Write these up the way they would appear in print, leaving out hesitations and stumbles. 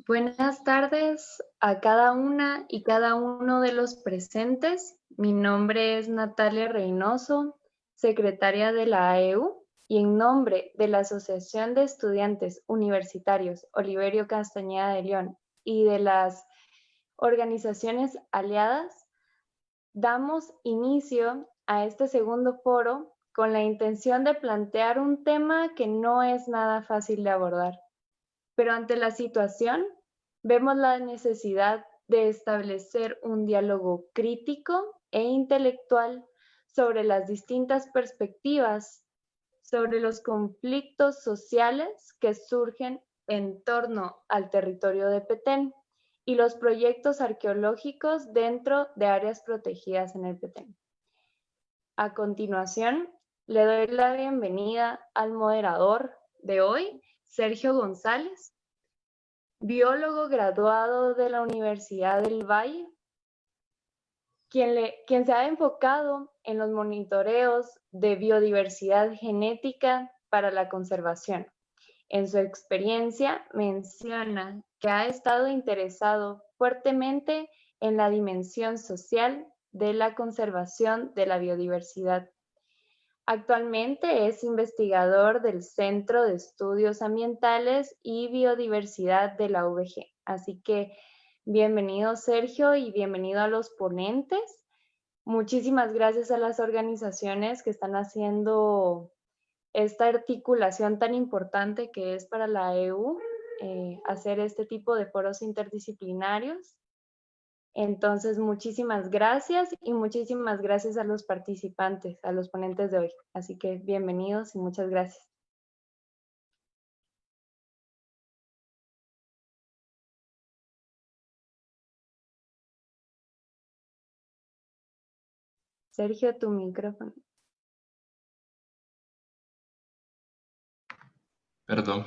Buenas tardes a cada una y cada uno de los presentes. Mi nombre es Natalia Reynoso, secretaria de la AEU, y en nombre de la Asociación de Estudiantes Universitarios Oliverio Castañeda de León y de las organizaciones aliadas, damos inicio a este segundo foro con la intención de plantear un tema que no es nada fácil de abordar. Pero ante la situación, vemos la necesidad de establecer un diálogo crítico e intelectual sobre las distintas perspectivas, sobre los conflictos sociales que surgen en torno al territorio de Petén y los proyectos arqueológicos dentro de áreas protegidas en el Petén. A continuación, le doy la bienvenida al moderador de hoy, Sergio González, biólogo graduado de la Universidad del Valle, quien se ha enfocado en los monitoreos de biodiversidad genética para la conservación. En su experiencia menciona que ha estado interesado fuertemente en la dimensión social de la conservación de la biodiversidad. Actualmente es investigador del Centro de Estudios Ambientales y Biodiversidad de la UVG. Así que bienvenido, Sergio, y bienvenido a los ponentes. Muchísimas gracias a las organizaciones que están haciendo esta articulación tan importante que es para la AEU, hacer este tipo de foros interdisciplinarios. Entonces, muchísimas gracias y muchísimas gracias a los participantes, a los ponentes de hoy. Así que bienvenidos y muchas gracias. Sergio, tu micrófono. Perdón.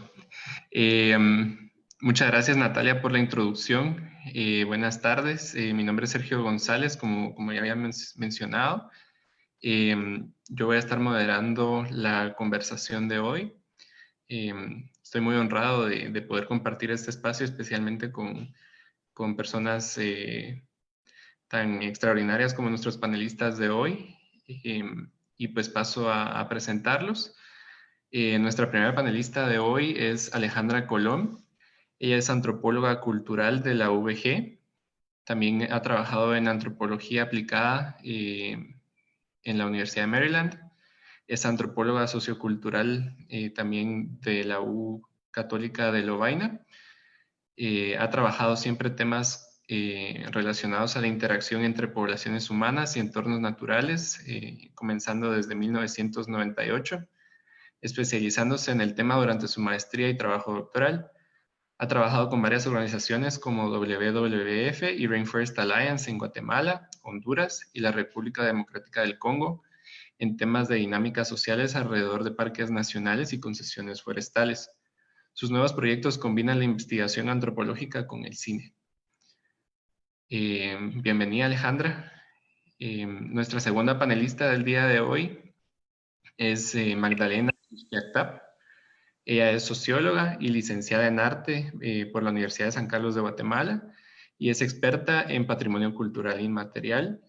Muchas gracias, Natalia, por la introducción. Buenas tardes. Mi nombre es Sergio González, como ya había mencionado. Yo voy a estar moderando la conversación de hoy. Estoy muy honrado de poder compartir este espacio, especialmente con personas tan extraordinarias como nuestros panelistas de hoy. Y pues paso a presentarlos. Nuestra primera panelista de hoy es Alejandra Colón. Ella es antropóloga cultural de la UVG. También ha trabajado en antropología aplicada en la Universidad de Maryland. Es antropóloga sociocultural también de la U Católica de Lovaina. Ha trabajado siempre temas relacionados a la interacción entre poblaciones humanas y entornos naturales, comenzando desde 1998, especializándose en el tema durante su maestría y trabajo doctoral. Ha trabajado con varias organizaciones como WWF y Rainforest Alliance en Guatemala, Honduras y la República Democrática del Congo en temas de dinámicas sociales alrededor de parques nacionales y concesiones forestales. Sus nuevos proyectos combinan la investigación antropológica con el cine. Bienvenida, Alejandra. Nuestra segunda panelista del día de hoy es Magdalena Yactap. Ella es socióloga y licenciada en arte por la Universidad de San Carlos de Guatemala y es experta en patrimonio cultural inmaterial.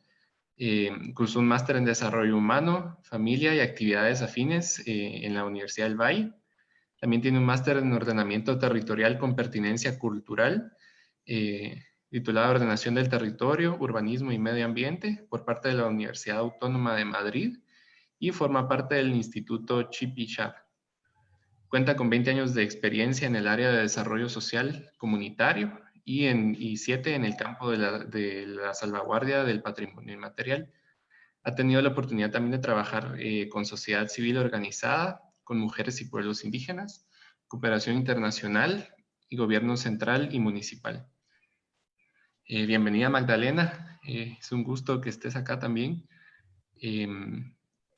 Cursó un máster en desarrollo humano, familia y actividades afines en la Universidad del Valle. También tiene un máster en ordenamiento territorial con pertinencia cultural, titulado Ordenación del Territorio, Urbanismo y Medio Ambiente por parte de la Universidad Autónoma de Madrid y forma parte del Instituto Chipi-Chap. Cuenta con 20 años de experiencia en el área de desarrollo social comunitario y 7 en el campo de la salvaguardia del patrimonio inmaterial. Ha tenido la oportunidad también de trabajar con sociedad civil organizada, con mujeres y pueblos indígenas, cooperación internacional y gobierno central y municipal. Bienvenida, Magdalena. Es un gusto que estés acá también.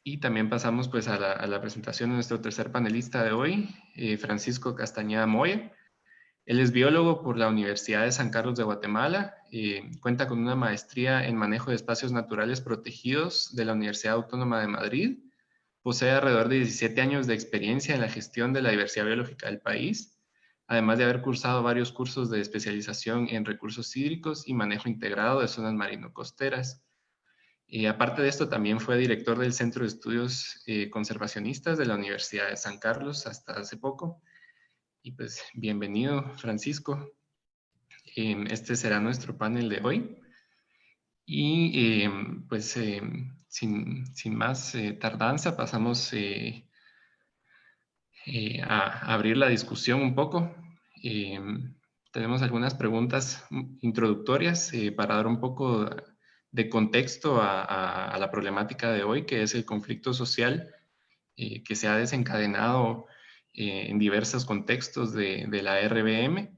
Y también pasamos pues a la presentación de nuestro tercer panelista de hoy, Francisco Castañeda Moya. Él es biólogo por la Universidad de San Carlos de Guatemala, cuenta con una maestría en manejo de espacios naturales protegidos de la Universidad Autónoma de Madrid, posee alrededor de 17 años de experiencia en la gestión de la diversidad biológica del país, además de haber cursado varios cursos de especialización en recursos hídricos y manejo integrado de zonas marino-costeras. Aparte de esto, también fue director del Centro de Estudios Conservacionistas de la Universidad de San Carlos hasta hace poco. Y pues, bienvenido, Francisco. Este será nuestro panel de hoy. Y pues, sin más tardanza, pasamos a abrir la discusión un poco. Tenemos algunas preguntas introductorias para dar un poco de contexto a la problemática de hoy, que es el conflicto social que se ha desencadenado en diversos contextos de la RBM.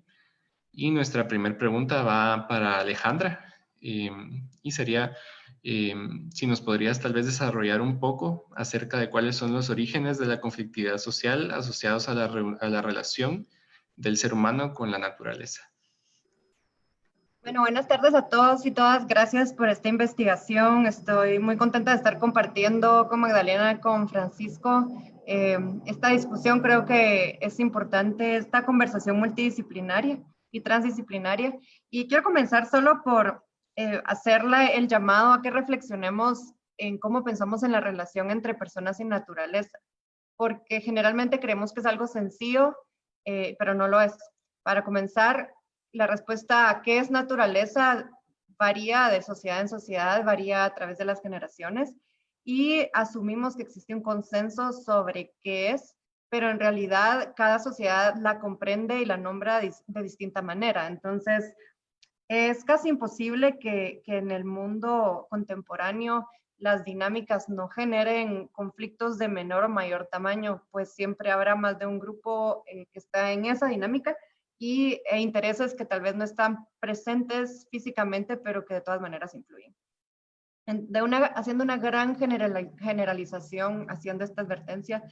Y nuestra primera pregunta va para Alejandra y sería si nos podrías tal vez desarrollar un poco acerca de cuáles son los orígenes de la conflictividad social asociados a la relación del ser humano con la naturaleza. Bueno, buenas tardes a todos y todas. Gracias por esta investigación. Estoy muy contenta de estar compartiendo con Magdalena, con Francisco, esta discusión. Creo que es importante esta conversación multidisciplinaria y transdisciplinaria. Y quiero comenzar solo por hacerle el llamado a que reflexionemos en cómo pensamos en la relación entre personas y naturaleza, porque generalmente creemos que es algo sencillo, pero no lo es. Para comenzar, la respuesta a qué es naturaleza varía de sociedad en sociedad, varía a través de las generaciones y asumimos que existe un consenso sobre qué es, pero en realidad cada sociedad la comprende y la nombra de distinta manera. Entonces, es casi imposible que en el mundo contemporáneo las dinámicas no generen conflictos de menor o mayor tamaño, pues siempre habrá más de un grupo que está en esa dinámica e intereses que tal vez no están presentes físicamente, pero que de todas maneras influyen. Haciendo una gran generalización, haciendo esta advertencia,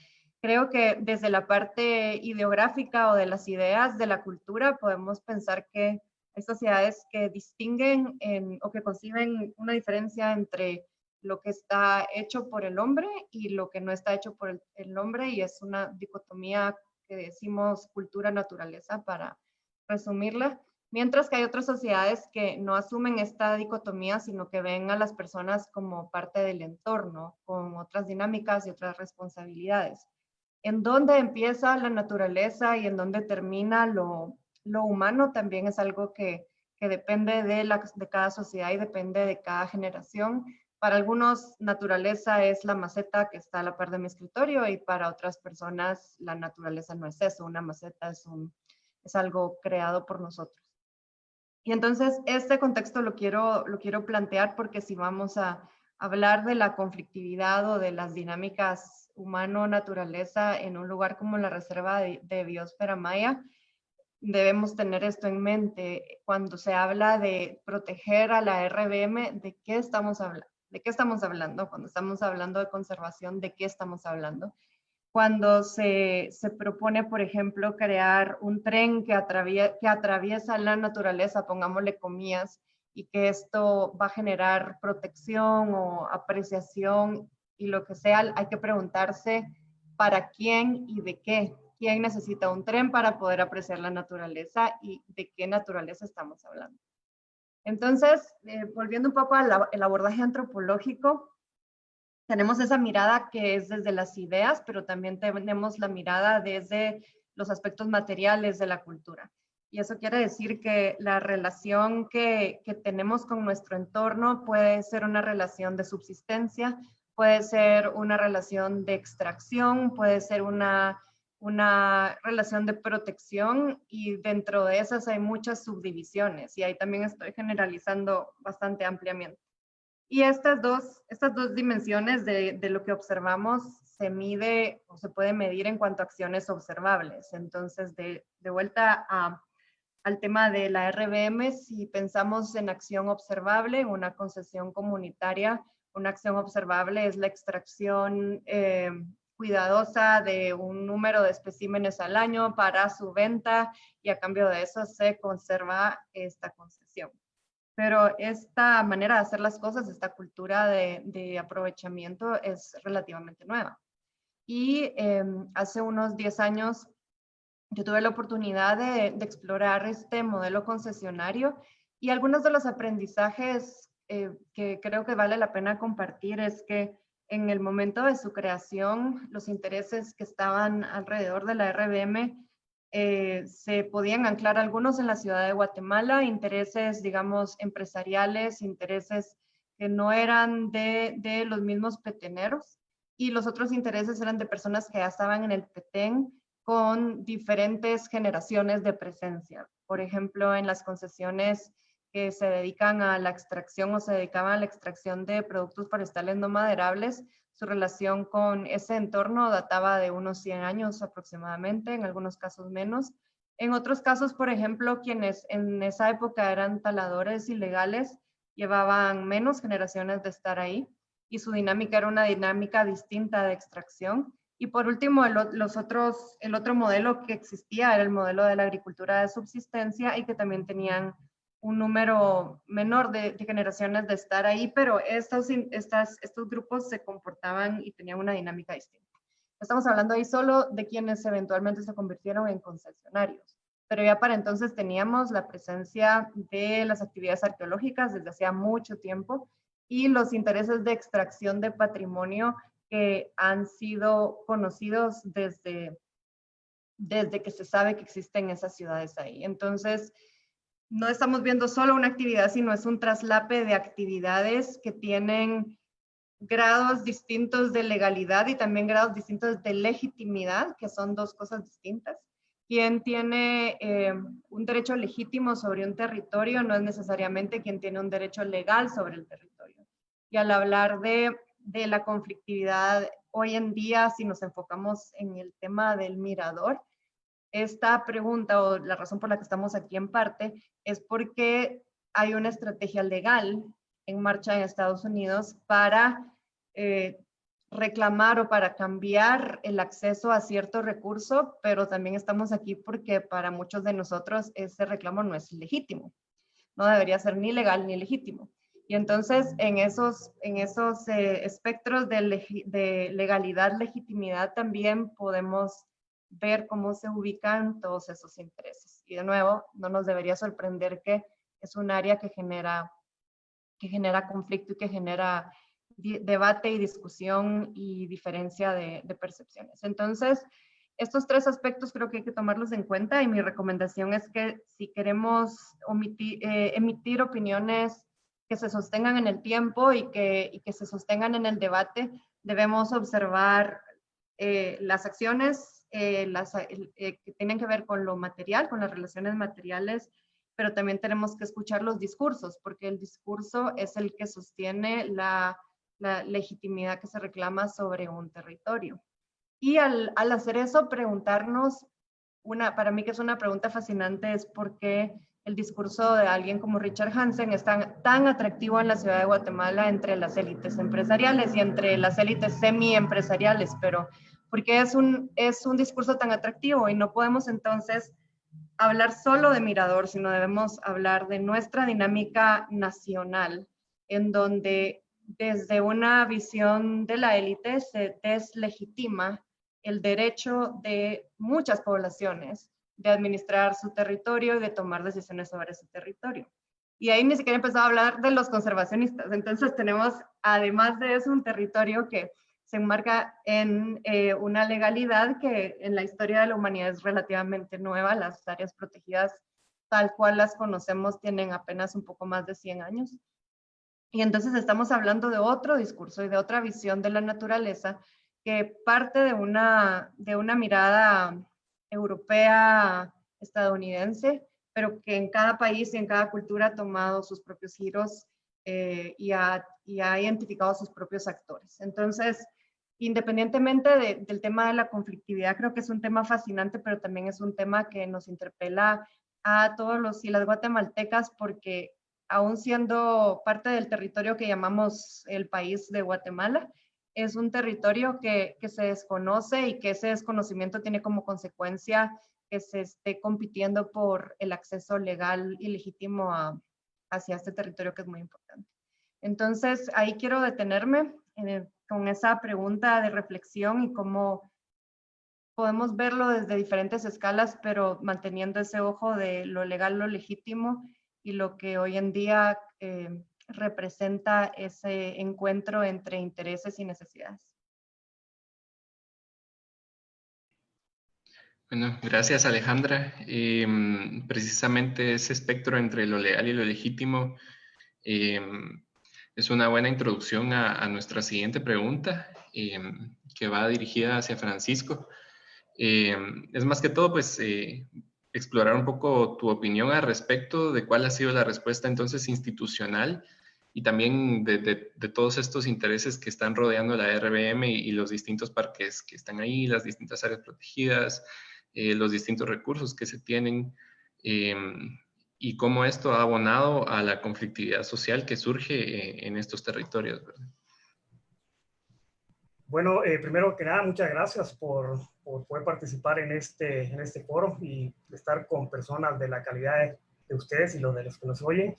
creo que desde la parte ideográfica o de las ideas de la cultura podemos pensar que hay sociedades que distinguen o que conciben una diferencia entre lo que está hecho por el hombre y lo que no está hecho por el hombre, y es una dicotomía que decimos cultura-naturaleza para resumirla, mientras que hay otras sociedades que no asumen esta dicotomía, sino que ven a las personas como parte del entorno, con otras dinámicas y otras responsabilidades. En dónde empieza la naturaleza y en dónde termina lo humano también es algo que depende de cada sociedad y depende de cada generación. Para algunos, naturaleza es la maceta que está a la par de mi escritorio, y para otras personas la naturaleza no es eso. Una maceta es algo creado por nosotros. Y entonces este contexto lo quiero plantear porque si vamos a hablar de la conflictividad o de las dinámicas humano-naturaleza en un lugar como la Reserva de Biosfera Maya, debemos tener esto en mente. Cuando se habla de proteger a la RBM, ¿de qué estamos hablando? ¿De qué estamos hablando? Cuando estamos hablando de conservación, ¿de qué estamos hablando? Cuando se propone, por ejemplo, crear un tren que atraviesa la naturaleza, pongámosle comillas, y que esto va a generar protección o apreciación y lo que sea, hay que preguntarse para quién y de qué. ¿Quién necesita un tren para poder apreciar la naturaleza y de qué naturaleza estamos hablando? Entonces, volviendo un poco al abordaje antropológico, tenemos esa mirada que es desde las ideas, pero también tenemos la mirada desde los aspectos materiales de la cultura. Y eso quiere decir que la relación que tenemos con nuestro entorno puede ser una relación de subsistencia, puede ser una relación de extracción, puede ser una relación de protección, y dentro de esas hay muchas subdivisiones, y ahí también estoy generalizando bastante ampliamente. Y estas dos dimensiones de lo que observamos se mide o se puede medir en cuanto a acciones observables. Entonces, de vuelta al tema de la RBM, si pensamos en acción observable, una concesión comunitaria, una acción observable es la extracción cuidadosa de un número de especímenes al año para su venta, y a cambio de eso se conserva esta concesión. Pero esta manera de hacer las cosas, esta cultura de aprovechamiento es relativamente nueva. Y hace unos 10 años yo tuve la oportunidad de explorar este modelo concesionario y algunos de los aprendizajes que creo que vale la pena compartir es que en el momento de su creación, los intereses que estaban alrededor de la RBM se podían anclar algunos en la ciudad de Guatemala, intereses, digamos, empresariales, intereses que no eran de los mismos peteneros, y los otros intereses eran de personas que ya estaban en el Petén con diferentes generaciones de presencia. Por ejemplo, en las concesiones que se dedican a la extracción o se dedicaban a la extracción de productos forestales no maderables, su relación con ese entorno databa de unos 100 años aproximadamente, en algunos casos menos. En otros casos, por ejemplo, quienes en esa época eran taladores ilegales llevaban menos generaciones de estar ahí y su dinámica era una dinámica distinta de extracción. Y por último, el otro modelo que existía era el modelo de la agricultura de subsistencia y que también tenían un número menor de generaciones de estar ahí, pero estos grupos se comportaban y tenían una dinámica distinta. Estamos hablando ahí solo de quienes eventualmente se convirtieron en concesionarios, pero ya para entonces teníamos la presencia de las actividades arqueológicas desde hacía mucho tiempo y los intereses de extracción de patrimonio que han sido conocidos desde que se sabe que existen esas ciudades ahí. Entonces, no estamos viendo solo una actividad, sino es un traslape de actividades que tienen grados distintos de legalidad y también grados distintos de legitimidad, que son dos cosas distintas. Quien tiene un derecho legítimo sobre un territorio no es necesariamente quien tiene un derecho legal sobre el territorio. Y al hablar de la conflictividad hoy en día, si nos enfocamos en el tema del mirador, esta pregunta o la razón por la que estamos aquí en parte es porque hay una estrategia legal en marcha en Estados Unidos para reclamar o para cambiar el acceso a cierto recurso, pero también estamos aquí porque para muchos de nosotros ese reclamo no es legítimo, no debería ser ni legal ni legítimo. Y entonces en esos espectros de legalidad, legitimidad también podemos ver cómo se ubican todos esos intereses. Y de nuevo, no nos debería sorprender que es un área que genera conflicto y que genera debate y discusión y diferencia de percepciones. Entonces, estos tres aspectos creo que hay que tomarlos en cuenta y mi recomendación es que si queremos emitir opiniones que se sostengan en el tiempo y que se sostengan en el debate, debemos observar las acciones que tienen que ver con lo material, con las relaciones materiales, pero también tenemos que escuchar los discursos, porque el discurso es el que sostiene la legitimidad que se reclama sobre un territorio. Y al hacer eso, preguntarnos, para mí que es una pregunta fascinante, es por qué el discurso de alguien como Richard Hansen es tan atractivo en la ciudad de Guatemala entre las élites empresariales y entre las élites semi-empresariales, pero ¿por qué es un discurso tan atractivo? Y no podemos entonces hablar solo de Mirador, sino debemos hablar de nuestra dinámica nacional, en donde desde una visión de la élite se deslegitima el derecho de muchas poblaciones de administrar su territorio y de tomar decisiones sobre su territorio. Y ahí ni siquiera he empezado a hablar de los conservacionistas. Entonces tenemos, además de eso, un territorio que se enmarca en una legalidad que en la historia de la humanidad es relativamente nueva. Las áreas protegidas tal cual las conocemos tienen apenas un poco más de 100 años. Y entonces estamos hablando de otro discurso y de otra visión de la naturaleza que parte de una mirada europea, estadounidense, pero que en cada país y en cada cultura ha tomado sus propios giros y ha identificado sus propios actores. Entonces, independientemente del tema de la conflictividad, creo que es un tema fascinante, pero también es un tema que nos interpela a todos los y las guatemaltecas porque aún siendo parte del territorio que llamamos el país de Guatemala, es un territorio que se desconoce y que ese desconocimiento tiene como consecuencia que se esté compitiendo por el acceso legal y legítimo hacia este territorio que es muy importante. Entonces, ahí quiero detenerme con esa pregunta de reflexión y cómo podemos verlo desde diferentes escalas, pero manteniendo ese ojo de lo legal, lo legítimo y lo que hoy en día representa ese encuentro entre intereses y necesidades. Bueno, gracias Alejandra. Precisamente ese espectro entre lo legal y lo legítimo es una buena introducción a nuestra siguiente pregunta, que va dirigida hacia Francisco. Es más que todo, pues, explorar un poco tu opinión al respecto de cuál ha sido la respuesta entonces institucional y también de todos estos intereses que están rodeando la RBM y los distintos parques que están ahí, las distintas áreas protegidas, los distintos recursos que se tienen, y cómo esto ha abonado a la conflictividad social que surge en estos territorios, ¿verdad? Bueno, primero que nada, muchas gracias por poder participar en este foro y estar con personas de la calidad de ustedes y los de los que nos oyen.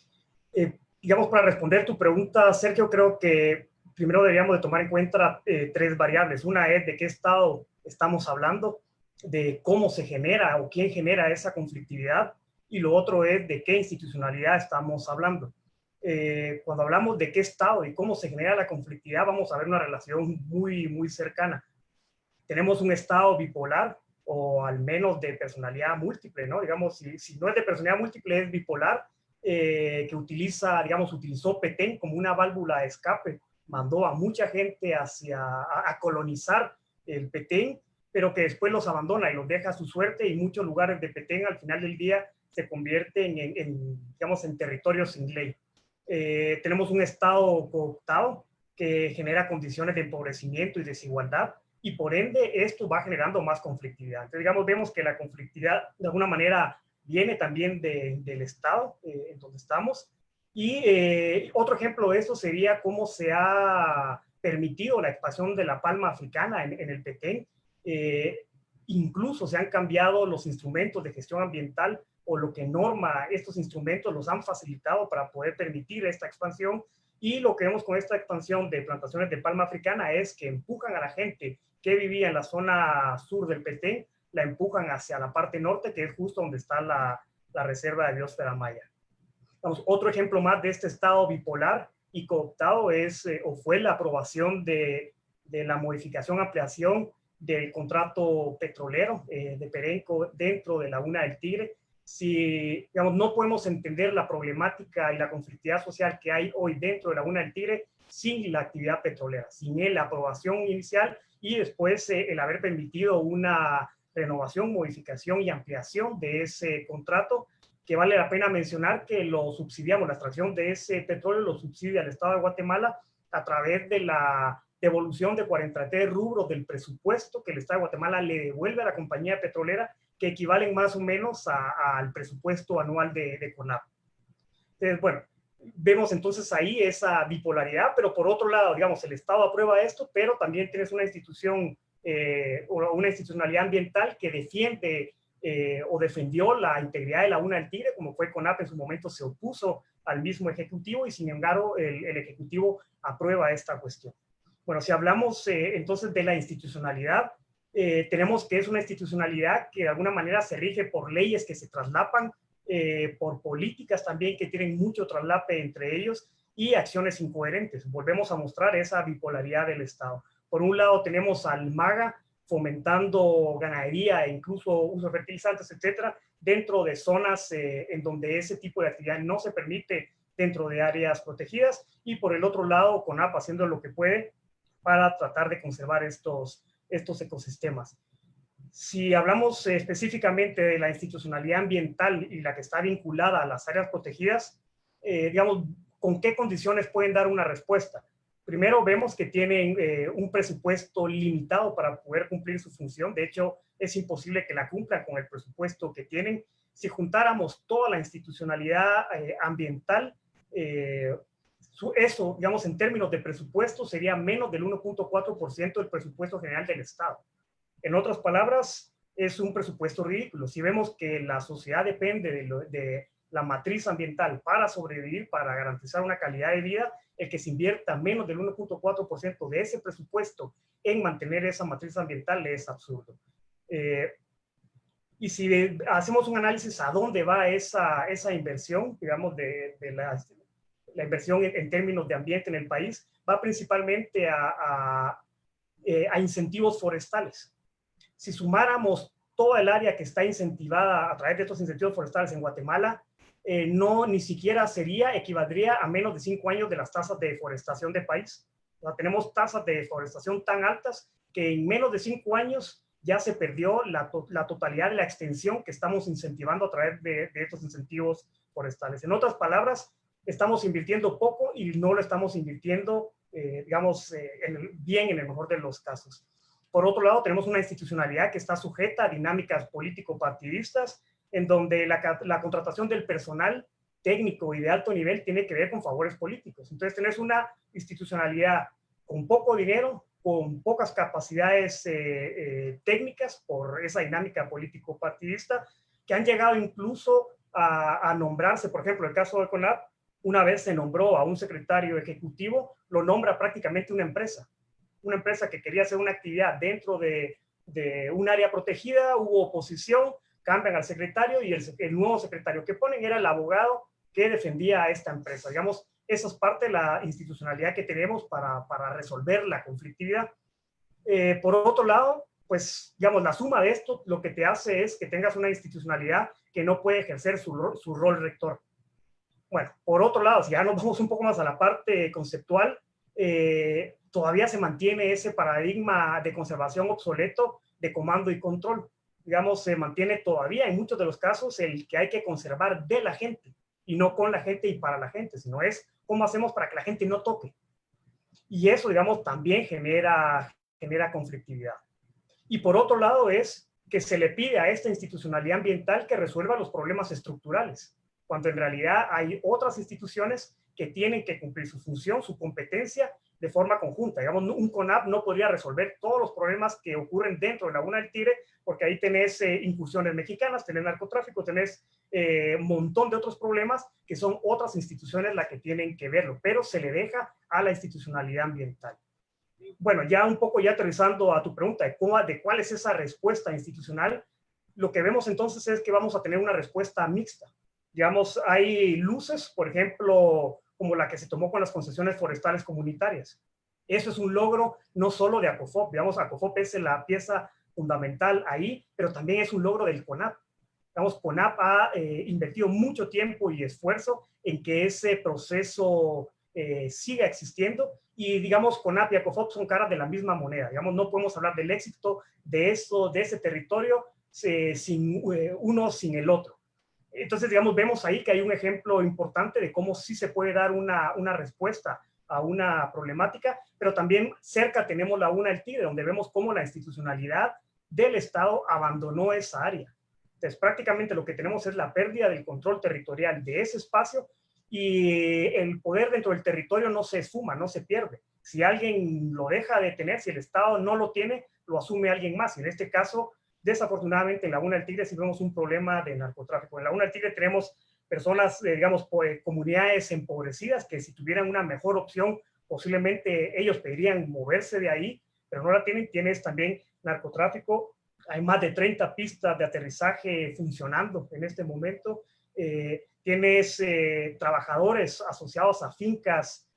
Digamos, para responder tu pregunta, Sergio, creo que primero deberíamos de tomar en cuenta tres variables. Una es de qué estado estamos hablando, de cómo se genera o quién genera esa conflictividad, y lo otro es de qué institucionalidad estamos hablando. Cuando hablamos de qué estado y cómo se genera la conflictividad, vamos a ver una relación muy cercana. Tenemos un estado bipolar o al menos de personalidad múltiple, ¿no? Digamos, si no es de personalidad múltiple, es bipolar, que utilizó Petén como una válvula de escape, mandó a mucha gente a colonizar el Petén, pero que después los abandona y los deja a su suerte, y muchos lugares de Petén al final del día se convierten en territorios sin ley. Tenemos un estado cooptado que genera condiciones de empobrecimiento y desigualdad, y por ende esto va generando más conflictividad. Entonces, digamos, vemos que la conflictividad de alguna manera viene también del estado en donde estamos. Y otro ejemplo de eso sería cómo se ha permitido la expansión de la palma africana en el Petén. Incluso se han cambiado los instrumentos de gestión ambiental, o lo que norma estos instrumentos los han facilitado para poder permitir esta expansión. Y lo que vemos con esta expansión de plantaciones de palma africana es que empujan a la gente que vivía en la zona sur del Petén, la empujan hacia la parte norte, que es justo donde está la reserva de biosfera maya. Vamos, otro ejemplo más de este estado bipolar y cooptado fue la aprobación de la modificación, ampliación del contrato petrolero de Perenco dentro de Laguna del Tigre. Si, digamos, no podemos entender la problemática y la conflictividad social que hay hoy dentro de Laguna del Tigre sin la actividad petrolera, sin la aprobación inicial y después el haber permitido una renovación, modificación y ampliación de ese contrato, que vale la pena mencionar que lo subsidiamos, la extracción de ese petróleo lo subsidia el Estado de Guatemala a través de la devolución de 43 rubros del presupuesto que el Estado de Guatemala le devuelve a la compañía petrolera, que equivalen más o menos al presupuesto anual de CONAP. Entonces, bueno, vemos entonces ahí esa bipolaridad, pero por otro lado, digamos, el Estado aprueba esto, pero también tienes una institución o una institucionalidad ambiental que defiende o defendió la integridad de Laguna del Tigre, como fue CONAP en su momento, se opuso al mismo Ejecutivo, y sin embargo el Ejecutivo aprueba esta cuestión. Bueno, si hablamos entonces de la institucionalidad, tenemos que es una institucionalidad que de alguna manera se rige por leyes que se traslapan, por políticas también que tienen mucho traslape entre ellos, y acciones incoherentes. Volvemos a mostrar esa bipolaridad del Estado. Por un lado tenemos al MAGA fomentando ganadería e incluso uso de fertilizantes, etcétera, dentro de zonas en donde ese tipo de actividad no se permite dentro de áreas protegidas, y por el otro lado CONAP haciendo lo que puede para tratar de conservar estos ecosistemas. Si hablamos específicamente de la institucionalidad ambiental y la que está vinculada a las áreas protegidas, digamos, ¿con qué condiciones pueden dar una respuesta? Primero, vemos que tienen un presupuesto limitado para poder cumplir su función. De hecho, es imposible que la cumplan con el presupuesto que tienen. Si juntáramos toda la institucionalidad ambiental, eso, digamos, en términos de presupuesto, sería menos del 1.4% del presupuesto general del Estado. En otras palabras, es un presupuesto ridículo. Si vemos que la sociedad depende de la matriz ambiental para sobrevivir, para garantizar una calidad de vida, el que se invierta menos del 1.4% de ese presupuesto en mantener esa matriz ambiental es absurdo. Y si hacemos un análisis a dónde va esa inversión, digamos, de la inversión en términos de ambiente en el país, va principalmente a incentivos forestales. Si sumáramos toda el área que está incentivada a través de estos incentivos forestales en Guatemala, no ni siquiera equivaldría a menos de 5 años de las tasas de deforestación del país. O sea, tenemos tasas de deforestación tan altas que en menos de 5 años ya se perdió la totalidad de la extensión que estamos incentivando a través de estos incentivos forestales. En otras palabras, estamos invirtiendo poco y no lo estamos invirtiendo, digamos, bien en el mejor de los casos. Por otro lado, tenemos una institucionalidad que está sujeta a dinámicas político-partidistas, en donde la contratación del personal técnico y de alto nivel tiene que ver con favores políticos. Entonces, tenés una institucionalidad con poco dinero, con pocas capacidades técnicas por esa dinámica político-partidista, que han llegado incluso a nombrarse, por ejemplo, el caso de CONAP, una vez se nombró a un secretario ejecutivo, lo nombra prácticamente una empresa que quería hacer una actividad dentro de un área protegida, hubo oposición, cambian al secretario y el nuevo secretario que ponen era el abogado que defendía a esta empresa. Digamos, esa es parte de la institucionalidad que tenemos para resolver la conflictividad. Por otro lado, pues, digamos, la suma de esto lo que te hace es que tengas una institucionalidad que no puede ejercer su rol rector. Bueno, por otro lado, si ya nos vamos un poco más a la parte conceptual, todavía se mantiene ese paradigma de conservación obsoleto de comando y control. Digamos, se mantiene todavía en muchos de los casos el que hay que conservar de la gente y no con la gente y para la gente, sino es cómo hacemos para que la gente no toque. Y eso, digamos, también genera conflictividad. Y por otro lado es que se le pide a esta institucionalidad ambiental que resuelva los problemas estructurales, cuando en realidad hay otras instituciones que tienen que cumplir su función, su competencia de forma conjunta. Digamos, un CONAP no podría resolver todos los problemas que ocurren dentro de Laguna del Tigre, porque ahí tenés incursiones mexicanas, tenés narcotráfico, tenés un montón de otros problemas que son otras instituciones las que tienen que verlo, pero se le deja a la institucionalidad ambiental. Bueno, ya un poco ya aterrizando a tu pregunta de cuál es esa respuesta institucional, lo que vemos entonces es que vamos a tener una respuesta mixta. Digamos, hay luces, por ejemplo, como la que se tomó con las concesiones forestales comunitarias. Eso es un logro no solo de ACOFOP, digamos, ACOFOP es la pieza fundamental ahí, pero también es un logro del CONAP. Digamos, CONAP ha invertido mucho tiempo y esfuerzo en que ese proceso siga existiendo y, digamos, CONAP y ACOFOP son caras de la misma moneda. Digamos, no podemos hablar del éxito de ese territorio sin uno sin el otro. Entonces, digamos, vemos ahí que hay un ejemplo importante de cómo sí se puede dar una respuesta a una problemática, pero también cerca tenemos Laguna del Tigre, donde vemos cómo la institucionalidad del Estado abandonó esa área. Entonces, prácticamente lo que tenemos es la pérdida del control territorial de ese espacio y el poder dentro del territorio no se esfuma, no se pierde. Si alguien lo deja de tener, si el Estado no lo tiene, lo asume alguien más. Y en este caso, desafortunadamente, en Laguna del Tigre sí vemos un problema de narcotráfico. En Laguna del Tigre tenemos personas, digamos, comunidades empobrecidas que si tuvieran una mejor opción, posiblemente ellos pedirían moverse de ahí, pero no la tienen. Tienes también narcotráfico. Hay más de 30 pistas de aterrizaje funcionando en este momento. Tienes trabajadores asociados a fincas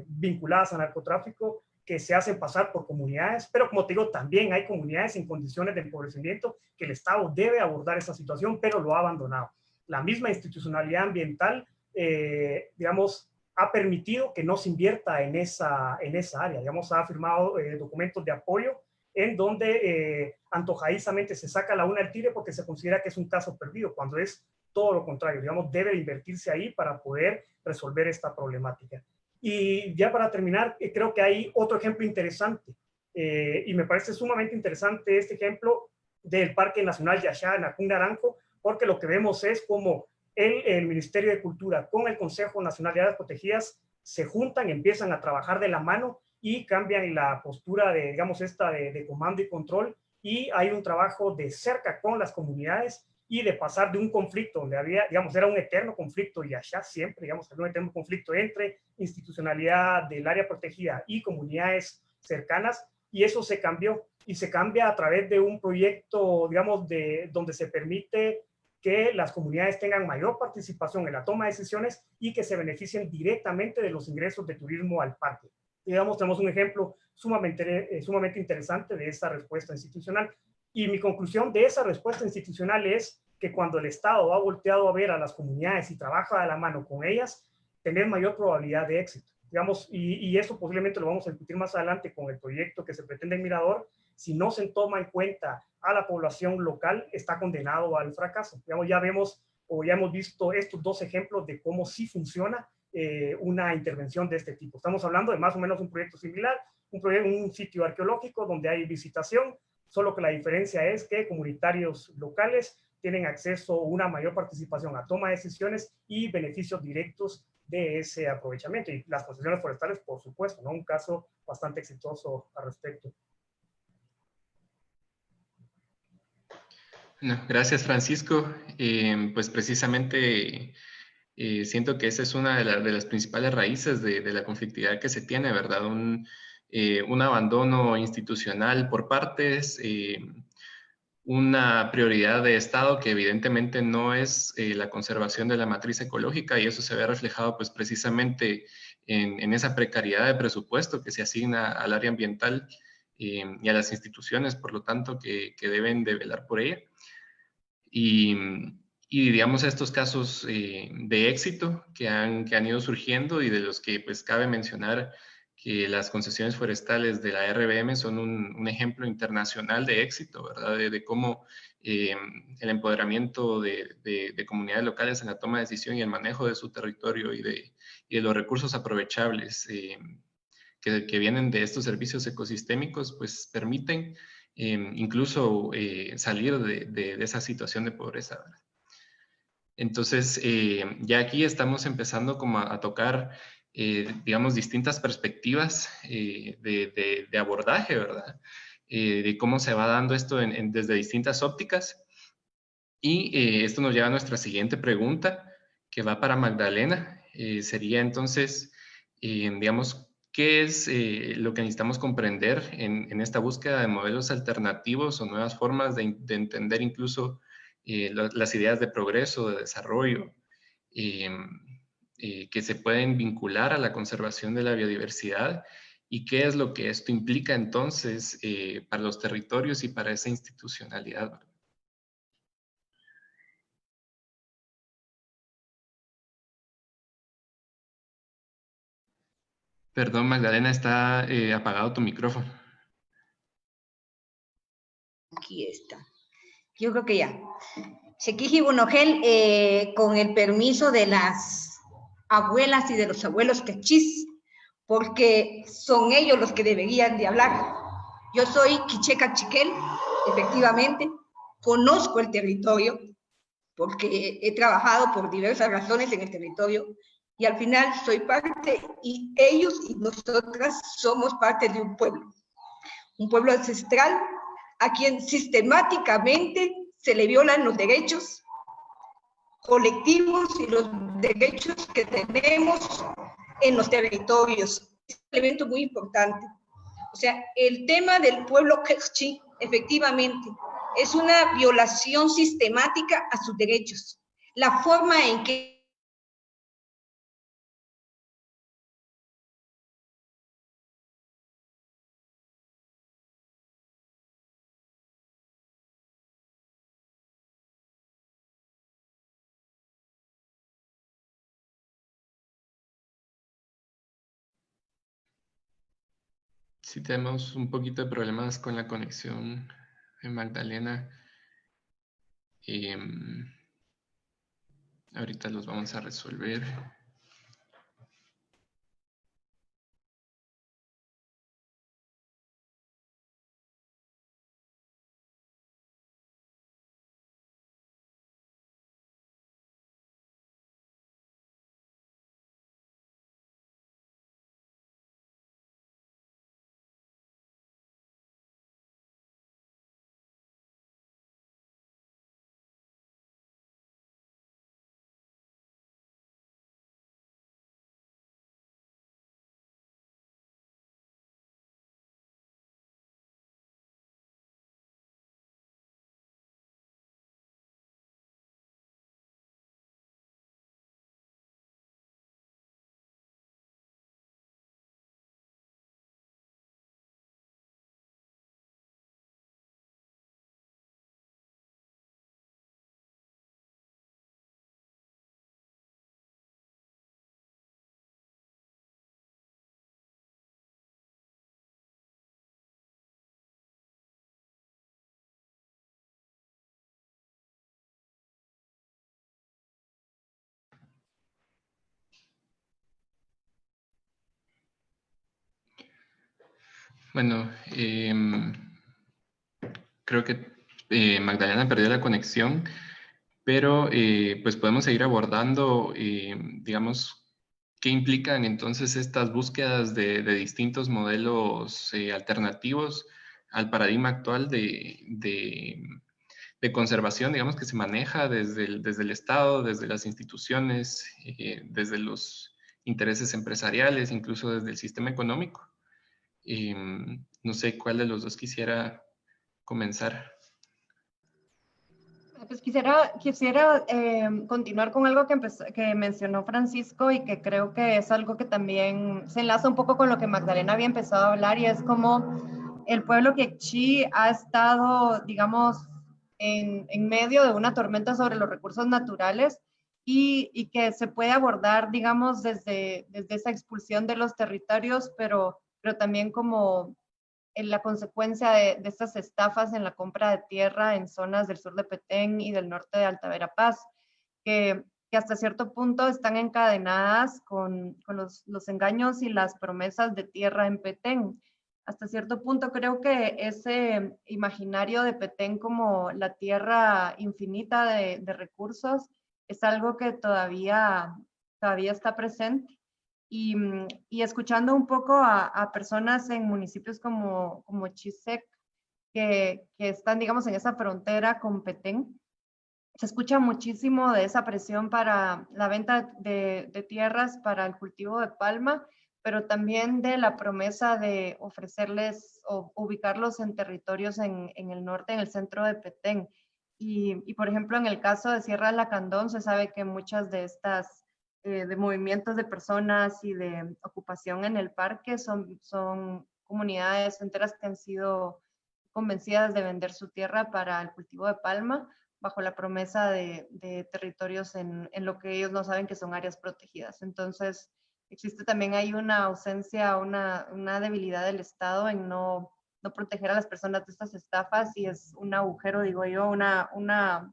vinculadas a narcotráfico que se hacen pasar por comunidades, pero como te digo, también hay comunidades en condiciones de empobrecimiento que el Estado debe abordar esa situación, pero lo ha abandonado. La misma institucionalidad ambiental, digamos, ha permitido que no se invierta en esa área. Digamos, ha firmado documentos de apoyo en donde antojadizamente se saca Laguna del Tigre porque se considera que es un caso perdido, cuando es todo lo contrario. Digamos, debe invertirse ahí para poder resolver esta problemática. Y ya para terminar, creo que hay otro ejemplo interesante y me parece sumamente interesante este ejemplo del Parque Nacional Yaxá en Acún Naranjo, porque lo que vemos es como el Ministerio de Cultura con el Consejo Nacional de Áreas Protegidas se juntan, empiezan a trabajar de la mano y cambian la postura de, digamos, de comando y control, y hay un trabajo de cerca con las comunidades y de pasar de un conflicto donde había, digamos, era un eterno conflicto y allá siempre, digamos, había un eterno conflicto entre institucionalidad del área protegida y comunidades cercanas, y eso se cambió, y se cambia a través de un proyecto, digamos, donde se permite que las comunidades tengan mayor participación en la toma de decisiones y que se beneficien directamente de los ingresos de turismo al parque. Digamos, tenemos un ejemplo sumamente interesante de esta respuesta institucional. Y mi conclusión de esa respuesta institucional es que cuando el Estado ha volteado a ver a las comunidades y trabaja de la mano con ellas, tener mayor probabilidad de éxito. Digamos, y eso posiblemente lo vamos a discutir más adelante con el proyecto que se pretende en Mirador. Si no se toma en cuenta a la población local, está condenado al fracaso. Digamos, ya vemos o ya hemos visto estos dos ejemplos de cómo sí funciona una intervención de este tipo. Estamos hablando de más o menos un proyecto similar, un sitio arqueológico donde hay visitación, solo que la diferencia es que comunitarios locales tienen acceso a una mayor participación a toma de decisiones y beneficios directos de ese aprovechamiento. Y las concesiones forestales, por supuesto, ¿no? Un caso bastante exitoso al respecto. No, gracias, Francisco. Pues precisamente siento que esa es una de las principales raíces de la conflictividad que se tiene, ¿verdad? Un abandono institucional por partes, una prioridad de Estado que evidentemente no es la conservación de la matriz ecológica, y eso se ve reflejado pues precisamente en esa precariedad de presupuesto que se asigna al área ambiental y a las instituciones, por lo tanto, que deben de velar por ella. Y digamos estos casos de éxito que han ido surgiendo y de los que pues cabe mencionar que las concesiones forestales de la RBM son un ejemplo internacional de éxito, ¿verdad? De cómo el empoderamiento de comunidades locales en la toma de decisión y el manejo de su territorio y de los recursos aprovechables que vienen de estos servicios ecosistémicos, pues permiten incluso salir de esa situación de pobreza, ¿verdad? Entonces, ya aquí estamos empezando como a tocar, digamos, distintas perspectivas de abordaje, ¿verdad? De cómo se va dando esto desde distintas ópticas. Y esto nos lleva a nuestra siguiente pregunta, que va para Magdalena. Sería entonces, digamos, ¿qué es lo que necesitamos comprender en esta búsqueda de modelos alternativos o nuevas formas de entender incluso las ideas de progreso, de desarrollo, eh, que se pueden vincular a la conservación de la biodiversidad? ¿Y qué es lo que esto implica entonces para los territorios y para esa institucionalidad, ¿verdad? Perdón, Magdalena, está apagado tu micrófono. Aquí está. Yo creo que ya. Shekiji Bunogel, con el permiso de las abuelas y de los abuelos quechís, porque son ellos los que deberían de hablar. Yo soy Quicheca Chiquel, efectivamente, conozco el territorio, porque he trabajado por diversas razones en el territorio, y al final soy parte, y ellos y nosotras somos parte de un pueblo ancestral a quien sistemáticamente se le violan los derechos colectivos y los derechos que tenemos en los territorios. Es un elemento muy importante. O sea, el tema del pueblo quechí, efectivamente, es una violación sistemática a sus derechos. La forma en que Sí, tenemos un poquito de problemas con la conexión de Magdalena. Ahorita los vamos a resolver. Bueno, creo que Magdalena perdió la conexión, pero pues podemos seguir abordando, digamos, qué implican entonces estas búsquedas de distintos modelos alternativos al paradigma actual de conservación, digamos, que se maneja desde el Estado, desde las instituciones, desde los intereses empresariales, incluso desde el sistema económico. No sé cuál de los dos quisiera comenzar. Pues quisiera continuar con algo que mencionó Francisco y que creo que es algo que también se enlaza un poco con lo que Magdalena había empezado a hablar, y es como el pueblo quechí ha estado, digamos, en medio de una tormenta sobre los recursos naturales y que se puede abordar, digamos, desde esa expulsión de los territorios, pero también como en la consecuencia de estas estafas en la compra de tierra en zonas del sur de Petén y del norte de Alta Verapaz, que hasta cierto punto están encadenadas con los engaños y las promesas de tierra en Petén. Hasta cierto punto creo que ese imaginario de Petén como la tierra infinita de recursos es algo que todavía está presente. Y escuchando un poco a personas en municipios como Chisec, que están, digamos, en esa frontera con Petén, se escucha muchísimo de esa presión para la venta de tierras para el cultivo de palma, pero también de la promesa de ofrecerles o ubicarlos en territorios en el norte, en el centro de Petén. Y por ejemplo, en el caso de Sierra de Lacandón, se sabe que muchas de estas de movimientos de personas y de ocupación en el parque son comunidades enteras que han sido convencidas de vender su tierra para el cultivo de palma bajo la promesa de territorios en lo que ellos no saben que son áreas protegidas. Entonces, existe también ahí una ausencia, una debilidad del Estado en no proteger a las personas de estas estafas, y es un agujero, digo yo, una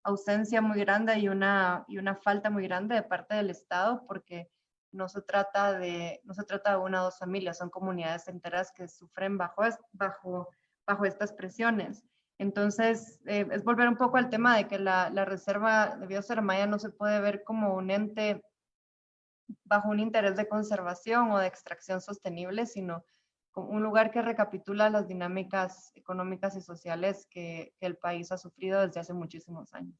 ausencia muy grande y una falta muy grande de parte del Estado, porque no se trata de una o dos familias, son comunidades enteras que sufren bajo estas presiones. Entonces, es volver un poco al tema de que la Reserva de Biosfera Maya no se puede ver como un ente bajo un interés de conservación o de extracción sostenible, sino como un lugar que recapitula las dinámicas económicas y sociales que el país ha sufrido desde hace muchísimos años.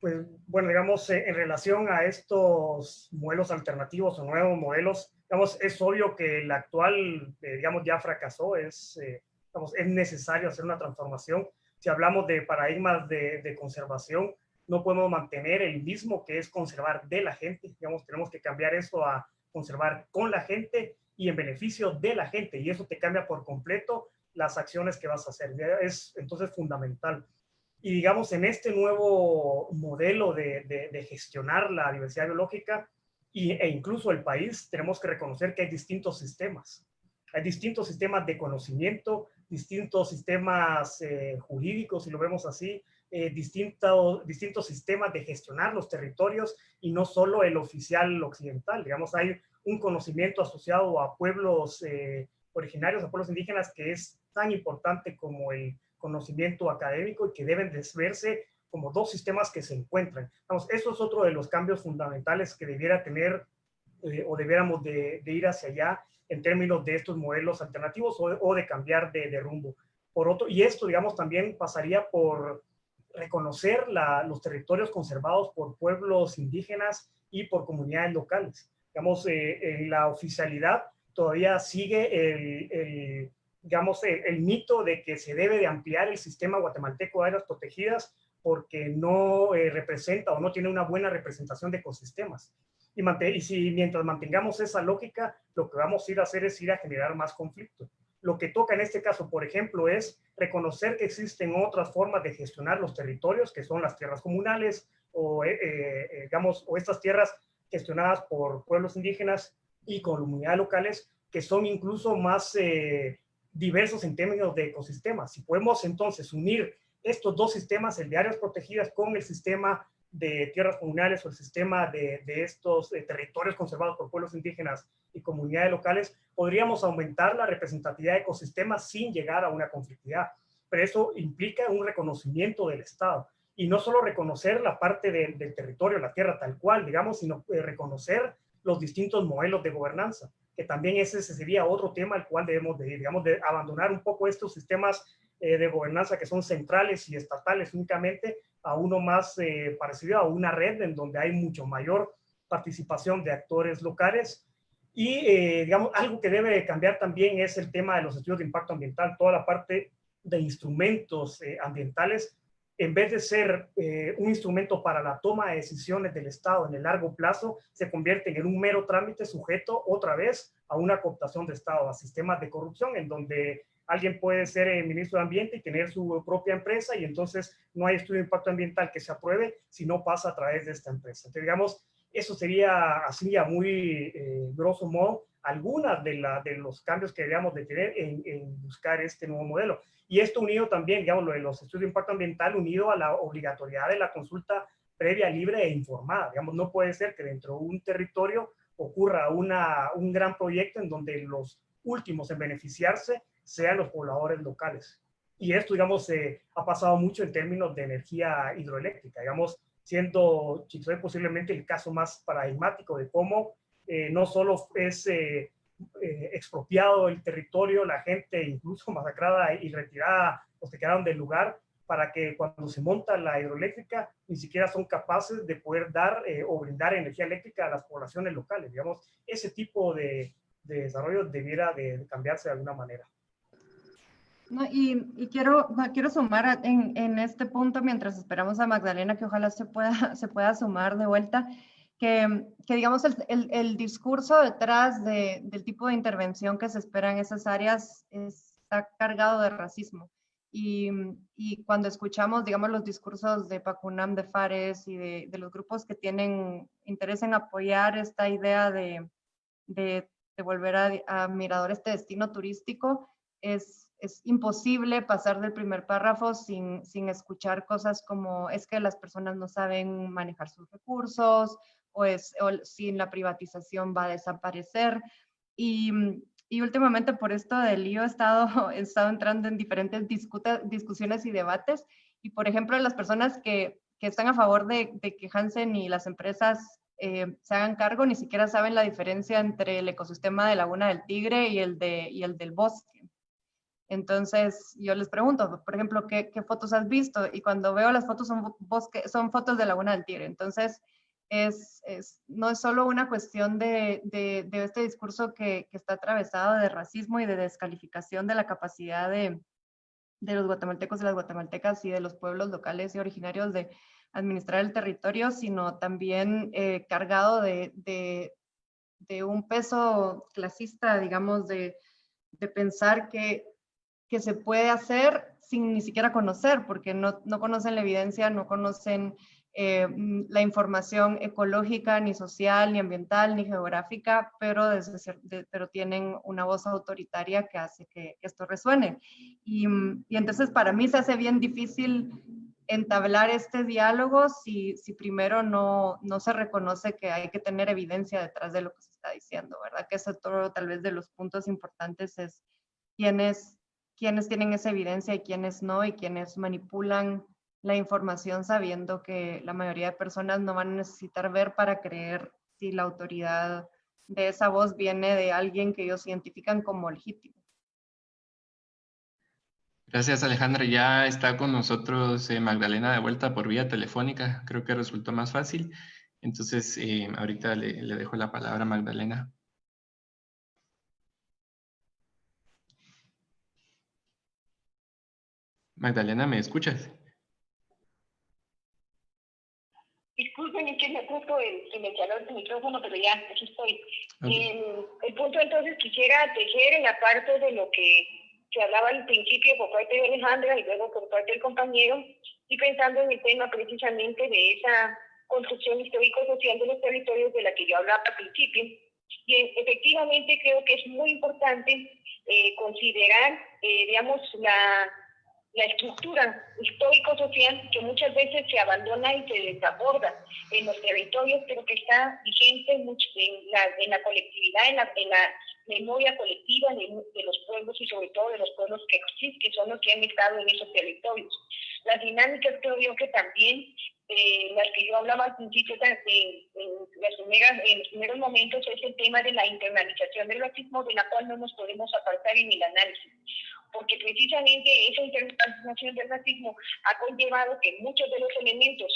Pues bueno, digamos, en relación a estos modelos alternativos o nuevos modelos, digamos, es obvio que el actual, digamos, ya fracasó, digamos, es necesario hacer una transformación. Si hablamos de paradigmas de conservación, no podemos mantener el mismo que es conservar de la gente, digamos, tenemos que cambiar eso a conservar con la gente y en beneficio de la gente, y eso te cambia por completo las acciones que vas a hacer. Es entonces fundamental. Y digamos, en este nuevo modelo de gestionar la diversidad biológica e incluso el país, tenemos que reconocer que hay distintos sistemas. Hay distintos sistemas de conocimiento, distintos sistemas jurídicos, si lo vemos así, distintos sistemas de gestionar los territorios y no solo el oficial occidental. Digamos, hay un conocimiento asociado a pueblos originarios, a pueblos indígenas, que es tan importante como el conocimiento académico y que deben de verse como dos sistemas que se encuentran. Vamos, eso es otro de los cambios fundamentales que debiera tener o debiéramos de ir hacia allá en términos de estos modelos alternativos o de cambiar de rumbo. Por otro, y esto, digamos, también pasaría por reconocer los territorios conservados por pueblos indígenas y por comunidades locales. Digamos, en la oficialidad todavía sigue digamos, el mito de que se debe de ampliar el sistema guatemalteco de áreas protegidas porque no representa o no tiene una buena representación de ecosistemas. Y si mientras mantengamos esa lógica, lo que vamos a ir a hacer es ir a generar más conflicto. Lo que toca en este caso, por ejemplo, es reconocer que existen otras formas de gestionar los territorios, que son las tierras comunales digamos, o estas tierras gestionadas por pueblos indígenas y comunidades locales, que son incluso más diversos en términos de ecosistemas. Si podemos entonces unir estos dos sistemas, el de áreas protegidas con el sistema de tierras comunales o el sistema de estos territorios conservados por pueblos indígenas y comunidades locales, podríamos aumentar la representatividad de ecosistemas sin llegar a una conflictividad. Pero eso implica un reconocimiento del Estado. Y no solo reconocer la parte del territorio, la tierra tal cual, digamos, sino reconocer los distintos modelos de gobernanza, que también ese sería otro tema al cual debemos de ir, digamos, de abandonar un poco estos sistemas de gobernanza que son centrales y estatales únicamente a uno más parecido a una red en donde hay mucho mayor participación de actores locales. Y, digamos, algo que debe cambiar también es el tema de los estudios de impacto ambiental, toda la parte de instrumentos ambientales, en vez de ser un instrumento para la toma de decisiones del Estado en el largo plazo, se convierten en un mero trámite sujeto otra vez a una cooptación de Estado, a sistemas de corrupción, en donde alguien puede ser ministro de Ambiente y tener su propia empresa y entonces no hay estudio de impacto ambiental que se apruebe si no pasa a través de esta empresa. Entonces, digamos, eso sería así a muy grosso modo algunas de los cambios que deberíamos de tener en buscar este nuevo modelo. Y esto unido también, digamos, lo de los estudios de impacto ambiental, unido a la obligatoriedad de la consulta previa, libre e informada. Digamos, no puede ser que dentro de un territorio ocurra un gran proyecto en donde los últimos en beneficiarse sean los pobladores locales. Y esto, digamos, ha pasado mucho en términos de energía hidroeléctrica, digamos, siendo Chichén posiblemente el caso más paradigmático de cómo no solo es expropiado el territorio, la gente incluso masacrada y retirada, los que quedaron del lugar, para que cuando se monta la hidroeléctrica ni siquiera son capaces de poder dar o brindar energía eléctrica a las poblaciones locales. Digamos, ese tipo de desarrollo debiera de cambiarse de alguna manera. No, y quiero sumar en este punto, mientras esperamos a Magdalena, que ojalá se pueda sumar de vuelta, que digamos el discurso detrás del tipo de intervención que se espera en esas áreas está cargado de racismo. Y cuando escuchamos, digamos, los discursos de Pacunam, de Fares y de los grupos que tienen interés en apoyar esta idea de volver a Mirador este destino turístico, es imposible pasar del primer párrafo sin escuchar cosas como es que las personas no saben manejar sus recursos o sin la privatización va a desaparecer. Y últimamente por esto del lío he estado entrando en diferentes discusiones y debates. Y por ejemplo, las personas que están a favor de que Hansen y las empresas se hagan cargo, ni siquiera saben la diferencia entre el ecosistema de Laguna del Tigre y el del bosque. Entonces yo les pregunto, por ejemplo, ¿qué fotos has visto? Y cuando veo las fotos son fotos de Laguna del Tigre. Entonces no es solo una cuestión de este discurso que está atravesado de racismo y de descalificación de la capacidad de los guatemaltecos y las guatemaltecas y de los pueblos locales y originarios de administrar el territorio, sino también cargado de un peso clasista, digamos, de pensar que se puede hacer sin ni siquiera conocer, porque no conocen la evidencia, no conocen la información ecológica, ni social, ni ambiental, ni geográfica, pero tienen una voz autoritaria que hace que esto resuene. Y entonces para mí se hace bien difícil entablar este diálogo si primero no se reconoce que hay que tener evidencia detrás de lo que se está diciendo, ¿verdad? Que eso todo tal vez de los puntos importantes es quiénes tienen esa evidencia y quiénes no, y quiénes manipulan la información sabiendo que la mayoría de personas no van a necesitar ver para creer si la autoridad de esa voz viene de alguien que ellos identifican como legítimo. Gracias, Alejandra. Ya está con nosotros Magdalena de vuelta por vía telefónica. Creo que resultó más fácil. Entonces, ahorita le dejo la palabra a Magdalena. Magdalena, ¿me escuchas? Disculpen, es que me puso el silenciador del micrófono, pero ya, aquí estoy. Okay. El punto entonces quisiera tejer en la parte de lo que se hablaba al principio por parte de Alejandra y luego por parte del compañero, y pensando en el tema precisamente de esa construcción histórico-social de los territorios de la que yo hablaba al principio. Y efectivamente creo que es muy importante considerar, digamos, la estructura histórico-social que muchas veces se abandona y se desaborda en los territorios, pero que está vigente en la colectividad, en la memoria colectiva de los pueblos y sobre todo de los pueblos que son los que han estado en esos territorios. Las dinámicas creo yo que también, las que yo hablaba al principio en los primeros momentos, es el tema de la internalización del racismo, de la cual no nos podemos apartar en el análisis, porque precisamente esa internalización del racismo ha conllevado que muchos de los elementos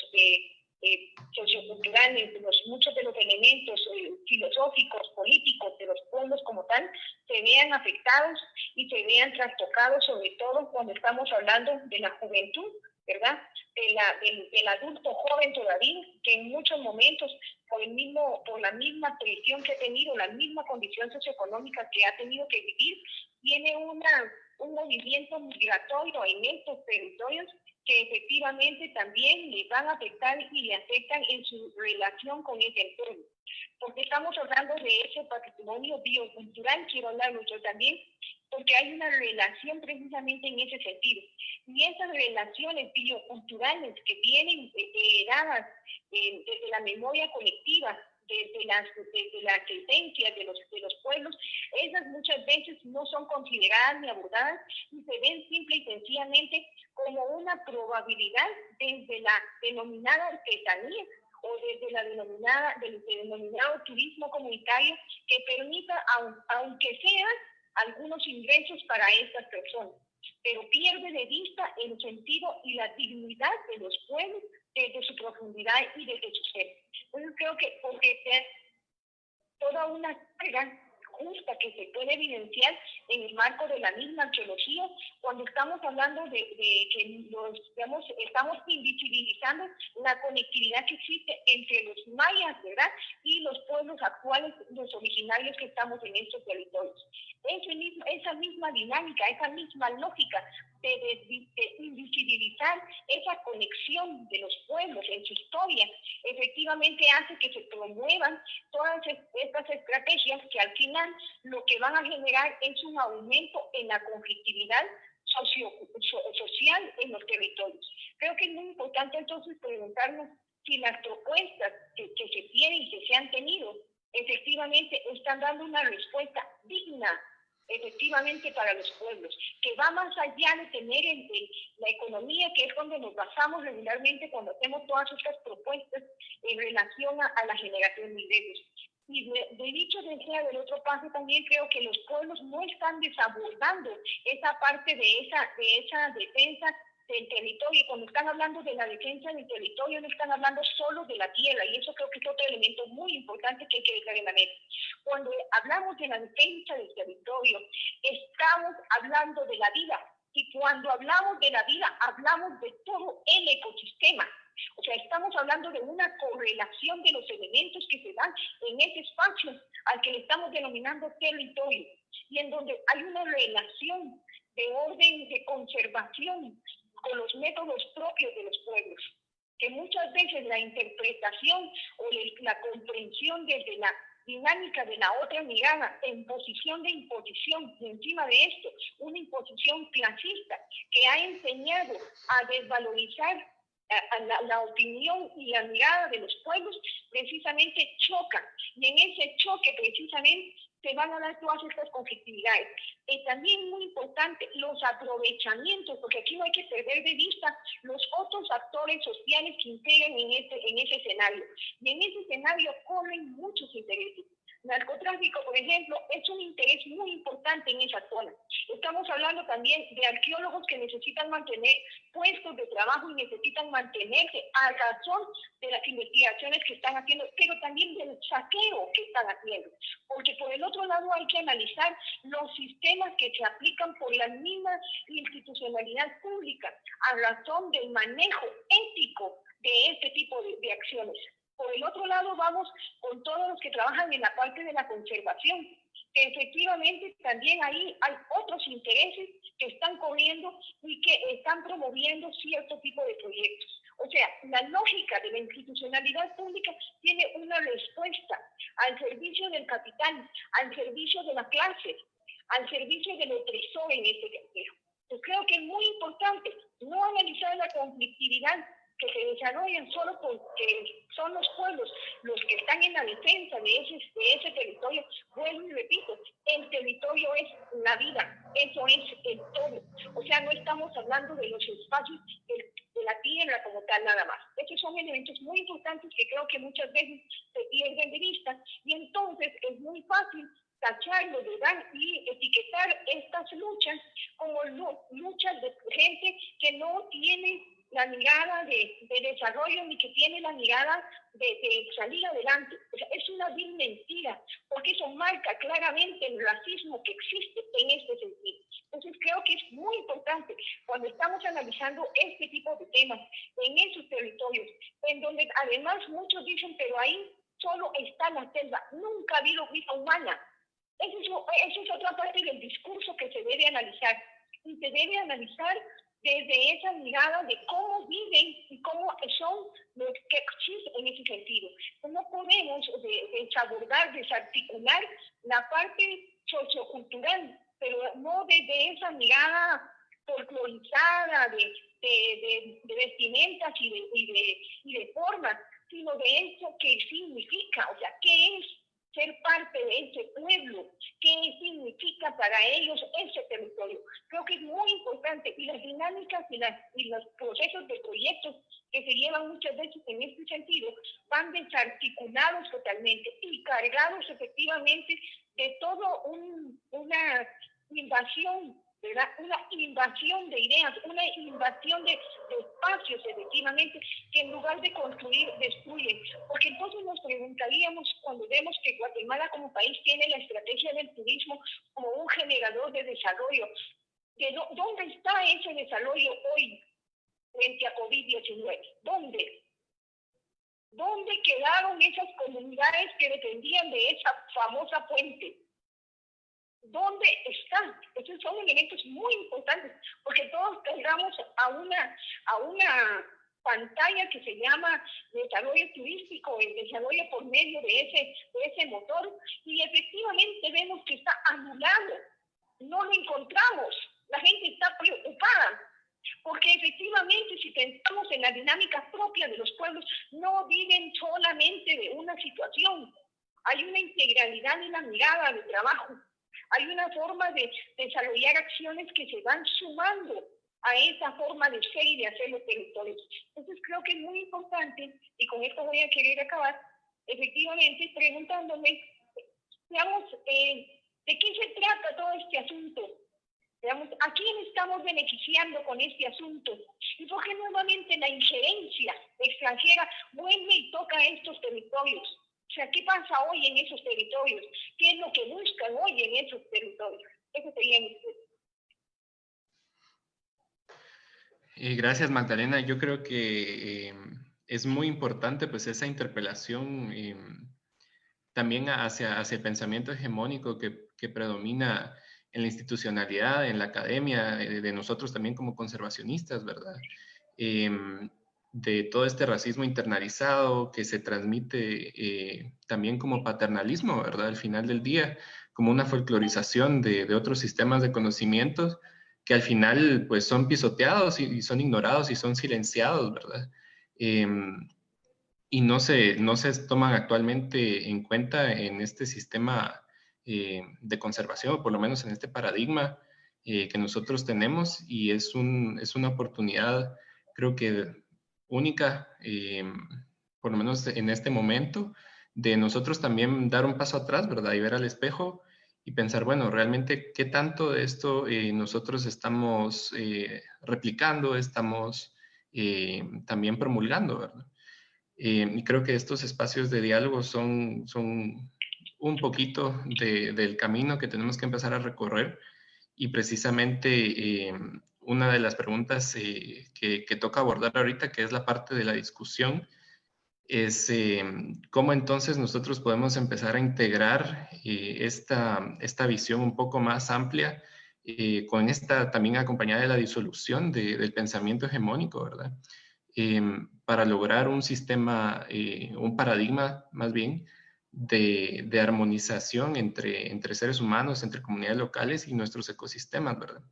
socioculturales, muchos de los elementos filosóficos, políticos de los pueblos como tal, se vean afectados y se vean trastocados, sobre todo cuando estamos hablando de la juventud, ¿verdad? Del adulto joven todavía, que en muchos momentos, por la misma presión que ha tenido, la misma condición socioeconómica que ha tenido que vivir, tiene un movimiento migratorio en estos territorios que efectivamente también le van a afectar y le afectan en su relación con ese entorno. Porque estamos hablando de ese patrimonio biocultural, quiero hablarlo yo también, porque hay una relación precisamente en ese sentido. Y esas relaciones bioculturales que vienen heredadas desde la memoria colectiva, desde las esencias de los pueblos, esas muchas veces no son consideradas ni abordadas y se ven simple y sencillamente como una probabilidad desde la denominada artesanía o desde del denominado turismo comunitario que permita, aunque sea, algunos ingresos para estas personas, pero pierde de vista el sentido y la dignidad de los pueblos desde su profundidad y desde su ser. Entonces creo que porque es toda una carga justa que se puede evidenciar en el marco de la misma arqueología, cuando estamos hablando de que estamos invisibilizando la conectividad que existe entre los mayas, ¿verdad?, y los pueblos actuales, los originarios que estamos en estos territorios. Esa misma dinámica, esa misma lógica de invisibilizar esa conexión de los pueblos en su historia, efectivamente hace que se promuevan todas estas estrategias que al final lo que van a generar es un aumento en la conflictividad social en los territorios. Creo que es muy importante entonces preguntarnos si las propuestas que se tienen y que se han tenido efectivamente están dando una respuesta digna efectivamente para los pueblos, que va más allá de tener la economía, que es donde nos basamos regularmente cuando hacemos todas estas propuestas en relación a la generación de ingresos. Y de dicho sea del otro paso, también creo que los pueblos no están desabordando esa parte de esa defensa del territorio. Cuando están hablando de la defensa del territorio, no están hablando solo de la tierra, y eso creo que es otro elemento muy importante que hay que dejar en la mesa. Cuando hablamos de la defensa del territorio, estamos hablando de la vida, y cuando hablamos de la vida, hablamos de todo el ecosistema. O sea, estamos hablando de una correlación de los elementos que se dan en ese espacio al que le estamos denominando territorio, y en donde hay una relación de orden de conservación con los métodos propios de los pueblos, que muchas veces la interpretación o la comprensión desde la dinámica de la otra mirada en posición de imposición, y encima de esto, una imposición clasista que ha enseñado a desvalorizar a la opinión y la mirada de los pueblos, precisamente chocan, y en ese choque precisamente se van a dar todas estas conflictividades. Y también muy importante, los aprovechamientos, porque aquí no hay que perder de vista los otros actores sociales que integran en ese escenario. Y en ese escenario corren muchos intereses. Narcotráfico, por ejemplo, es un interés muy importante en esa zona. Estamos hablando también de arqueólogos que necesitan mantener puestos de trabajo y necesitan mantenerse a razón de las investigaciones que están haciendo, pero también del saqueo que están haciendo. Porque por el otro lado hay que analizar los sistemas que se aplican por la misma institucionalidad pública a razón del manejo ético de este tipo de acciones. Por el otro lado, vamos con todos los que trabajan en la parte de la conservación, que efectivamente también ahí hay otros intereses que están corriendo y que están promoviendo cierto tipo de proyectos. O sea, la lógica de la institucionalidad pública tiene una respuesta al servicio del capital, al servicio de la clase, al servicio del opresor en este sentido. Pues creo que es muy importante no analizar la conflictividad que se desarrollan solo porque son los pueblos los que están en la defensa de ese territorio. Vuelvo y repito, el territorio es la vida, eso es el todo. O sea, no estamos hablando de los espacios de la tierra como tal nada más. Estos son elementos muy importantes que creo que muchas veces se pierden de vista, y entonces es muy fácil tacharlo de dar y etiquetar estas luchas como luchas de gente que no tiene la mirada de desarrollo ni que tiene la mirada de salir adelante. O sea, es una vil mentira, porque eso marca claramente el racismo que existe en este sentido. Entonces creo que es muy importante cuando estamos analizando este tipo de temas en esos territorios, en donde además muchos dicen, pero ahí solo está la selva, nunca ha habido vida humana. Eso es otra parte del discurso que se debe analizar, y se debe analizar desde esa mirada de cómo viven y cómo son los que existen en ese sentido. No podemos desabordar, desarticular la parte sociocultural, pero no desde esa mirada folclorizada de vestimentas y de formas, sino de eso que significa, o sea, qué es ser parte de ese pueblo, qué significa para ellos ese territorio. Creo que es muy importante, y las dinámicas y los procesos de proyectos que se llevan muchas veces en este sentido van desarticulados totalmente y cargados efectivamente de todo una invasión, ¿verdad? Una invasión de ideas, una invasión de espacios, efectivamente, que en lugar de construir, destruyen. Porque entonces nos preguntaríamos, cuando vemos que Guatemala como país tiene la estrategia del turismo como un generador de desarrollo, ¿dónde está ese desarrollo hoy frente a COVID-19? ¿Dónde? ¿Dónde quedaron esas comunidades que dependían de esa famosa fuente? ¿Dónde están? Esos son elementos muy importantes, porque todos cargamos a una pantalla que se llama desarrollo turístico, el desarrollo por medio de ese motor, y efectivamente vemos que está anulado. No lo encontramos. La gente está preocupada, porque efectivamente si pensamos en la dinámica propia de los pueblos, no viven solamente de una situación. Hay una integralidad en la mirada de trabajo. Hay una forma de desarrollar acciones que se van sumando a esa forma de ser y de hacer los territorios. Entonces creo que es muy importante, y con esto voy a querer acabar, efectivamente preguntándome, digamos, ¿de qué se trata todo este asunto? Digamos, ¿a quién estamos beneficiando con este asunto? Y por qué nuevamente la injerencia extranjera vuelve y toca a estos territorios. O sea, ¿qué pasa hoy en esos territorios? ¿Qué es lo que buscan hoy en esos territorios? Eso sería mi Gracias, Magdalena. Yo creo que es muy importante pues esa interpelación también hacia el pensamiento hegemónico que predomina en la institucionalidad, en la academia, de nosotros también como conservacionistas, ¿verdad? De todo este racismo internalizado que se transmite también como paternalismo, ¿verdad? Al final del día, como una folclorización de otros sistemas de conocimientos que al final pues son pisoteados y son ignorados y son silenciados, ¿verdad? Y no se toman actualmente en cuenta en este sistema de conservación, o por lo menos en este paradigma que nosotros tenemos, y es una oportunidad, creo que única, por lo menos en este momento, de nosotros también dar un paso atrás, ¿verdad? Y ver al espejo y pensar, bueno, realmente, ¿qué tanto de esto nosotros estamos replicando, estamos también promulgando, ¿verdad? Y creo que estos espacios de diálogo son un poquito del camino que tenemos que empezar a recorrer, y precisamente una de las preguntas que toca abordar ahorita, que es la parte de la discusión, es cómo entonces nosotros podemos empezar a integrar esta visión un poco más amplia, con esta también acompañada de la disolución del pensamiento hegemónico, ¿verdad? Para lograr un sistema, un paradigma más bien, de armonización entre seres humanos, entre comunidades locales y nuestros ecosistemas, ¿verdad?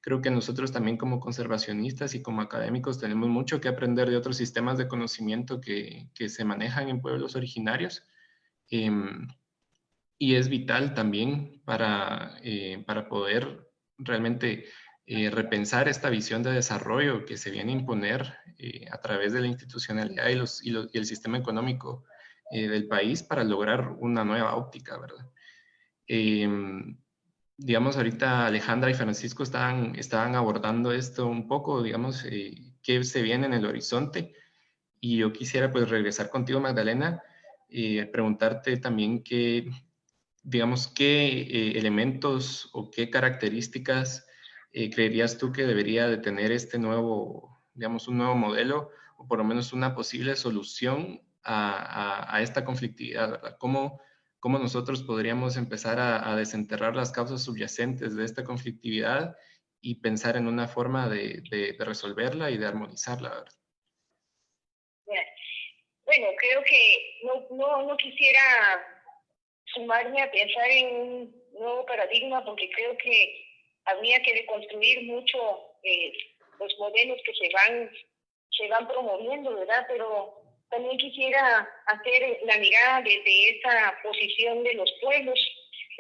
creo que nosotros también como conservacionistas y como académicos tenemos mucho que aprender de otros sistemas de conocimiento que se manejan en pueblos originarios. Y es vital también para poder realmente repensar esta visión de desarrollo que se viene a imponer a través de la institucionalidad y el sistema económico del país para lograr una nueva óptica, ¿verdad? Digamos, ahorita Alejandra y Francisco estaban abordando esto un poco, digamos, qué se viene en el horizonte. Y yo quisiera pues regresar contigo, Magdalena, preguntarte también qué, digamos, qué elementos o qué características creerías tú que debería de tener este nuevo, digamos, un nuevo modelo o por lo menos una posible solución a esta conflictividad, ¿verdad? ¿Cómo nosotros podríamos empezar a desenterrar las causas subyacentes de esta conflictividad y pensar en una forma de resolverla y de armonizarla, ¿verdad? Bueno, creo que no quisiera sumarme a pensar en un nuevo paradigma, porque creo que habría que deconstruir mucho los modelos que se van promoviendo, ¿verdad? Pero también quisiera hacer la mirada desde esa posición de los pueblos,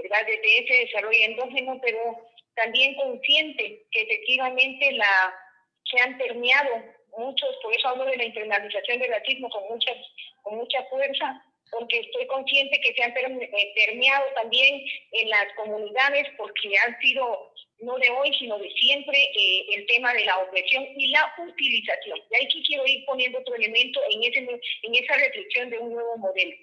¿verdad? Desde ese desarrollo endógeno, pero también consciente que efectivamente se han permeado muchos, por eso hablo de la internalización del racismo con mucha fuerza, porque estoy consciente que se han permeado también en las comunidades, porque han sido, no de hoy, sino de siempre, el tema de la opresión y la utilización. Y ahí quiero ir poniendo otro elemento en esa reflexión de un nuevo modelo.